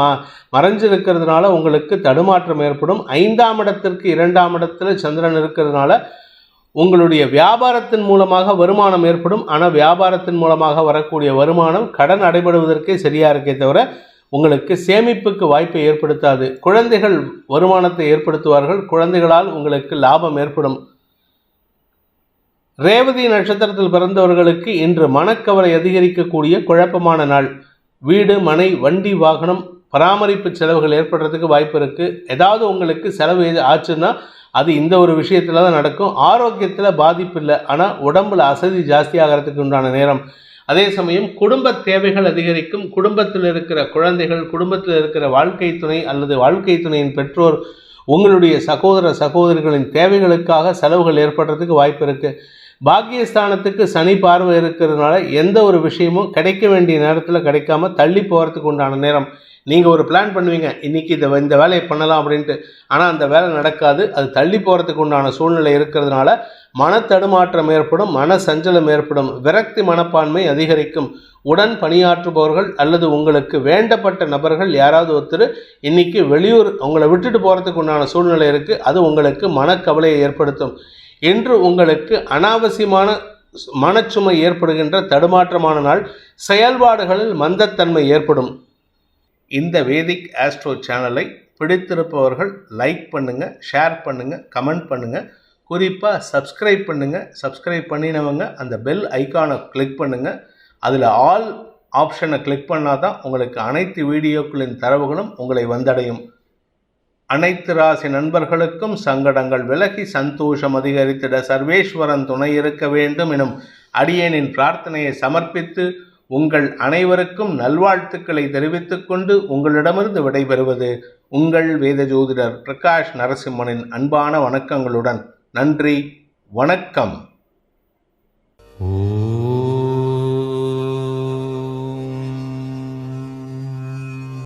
மறைஞ்சிருக்கிறதுனால உங்களுக்கு தடுமாற்றம் ஏற்படும். 5ஆம் இடத்திற்கு 2ஆம் இடத்துல சந்திரன் இருக்கிறதுனால உங்களுடைய வியாபாரத்தின் மூலமாக வருமானம் ஏற்படும். ஆனால் வியாபாரத்தின் மூலமாக வரக்கூடிய வருமானம் கடன் அடைபடுவதற்கே சரியாக இருக்கே தவிர உங்களுக்கு சேமிப்புக்கு வாய்ப்பை ஏற்படுத்தாது. குழந்தைகள் வருமானத்தை ஏற்படுத்துவார்கள். குழந்தைகளால் உங்களுக்கு லாபம் ஏற்படும். ரேவதி நட்சத்திரத்தில் பிறந்தவர்களுக்கு இன்று மனக்கவலை அதிகரிக்கக்கூடிய குழப்பமான நாள். வீடு மனை வண்டி வாகனம் பராமரிப்பு செலவுகள் ஏற்படுறதுக்கு வாய்ப்பு இருக்குது. ஏதாவது உங்களுக்கு செலவு ஆச்சுன்னா அது இந்த ஒரு விஷயத்தில் தான் நடக்கும். ஆரோக்கியத்தில் பாதிப்பு இல்லை, ஆனால் உடம்பில் அசதி ஜாஸ்தி ஆகிறதுக்கு உண்டான நேரம். அதே சமயம் குடும்ப தேவைகள் அதிகரிக்கும். குடும்பத்தில் இருக்கிற குழந்தைகள், குடும்பத்தில் இருக்கிற வாழ்க்கை துணை அல்லது வாழ்க்கை துணையின் பெற்றோர், உங்களுடைய சகோதர சகோதரிகளின் தேவைகளுக்காக செலவுகள் ஏற்படுறதுக்கு வாய்ப்பு இருக்குது. பாக்கியஸ்தானத்துக்கு சனி பார்வை இருக்கிறதுனால எந்த ஒரு விஷயமும் கிடைக்க வேண்டிய நேரத்தில் கிடைக்காம தள்ளி போகிறதுக்கு உண்டான நேரம். நீங்கள் ஒரு பிளான் பண்ணுவீங்க, இன்றைக்கி இந்த வேலையை பண்ணலாம் அப்படின்ட்டு. ஆனால் அந்த வேலை நடக்காது. அது தள்ளி போகிறதுக்கு உண்டான சூழ்நிலை இருக்கிறதுனால மனத்தடுமாற்றம் ஏற்படும், மன சஞ்சலம் ஏற்படும், விரக்தி மனப்பான்மை அதிகரிக்கும். உடன் பணியாற்றுபவர்கள் அல்லது உங்களுக்கு வேண்டப்பட்ட நபர்கள் யாராவது ஒருத்தர் இன்றைக்கி வெளியூர் உங்களை விட்டுட்டு போகிறதுக்கு உண்டான சூழ்நிலை இருக்குது. அது உங்களுக்கு மனக்கவலையை ஏற்படுத்தும். இன்று உங்களுக்கு அனாவசியமான மனச்சுமை ஏற்படுகின்ற தடுமாற்றமான நாள். செயல்பாடுகளில் மந்தத்தன்மை ஏற்படும். இந்த வேதிக் ஆஸ்ட்ரோ சேனலை பிடித்திருப்பவர்கள் லைக் பண்ணுங்கள், ஷேர் பண்ணுங்கள், கமெண்ட் பண்ணுங்கள். குறிப்பாக சப்ஸ்கிரைப் பண்ணுங்கள். சப்ஸ்கிரைப் பண்ணினவங்க அந்த பெல் ஐக்கானை கிளிக் பண்ணுங்கள். அதில் ஆல் ஆப்ஷனை கிளிக் பண்ணால் தான் உங்களுக்கு அனைத்து வீடியோக்களின் தரவுகளும் உங்களை வந்தடையும். அனைத்து ராசி நண்பர்களுக்கும் சங்கடங்கள் விலகி சந்தோஷம் அதிகரித்திட சர்வேஸ்வரன் துணை இருக்க வேண்டும் எனும் அடியேனின் பிரார்த்தனையை சமர்ப்பித்து உங்கள் அனைவருக்கும் நல்வாழ்த்துக்களை தெரிவித்துக் கொண்டு உங்களிடமிருந்து விடைபெறுவது உங்கள் வேத ஜோதிடர் பிரகாஷ் நரசிம்மனின் அன்பான வணக்கங்களுடன். நன்றி, வணக்கம்.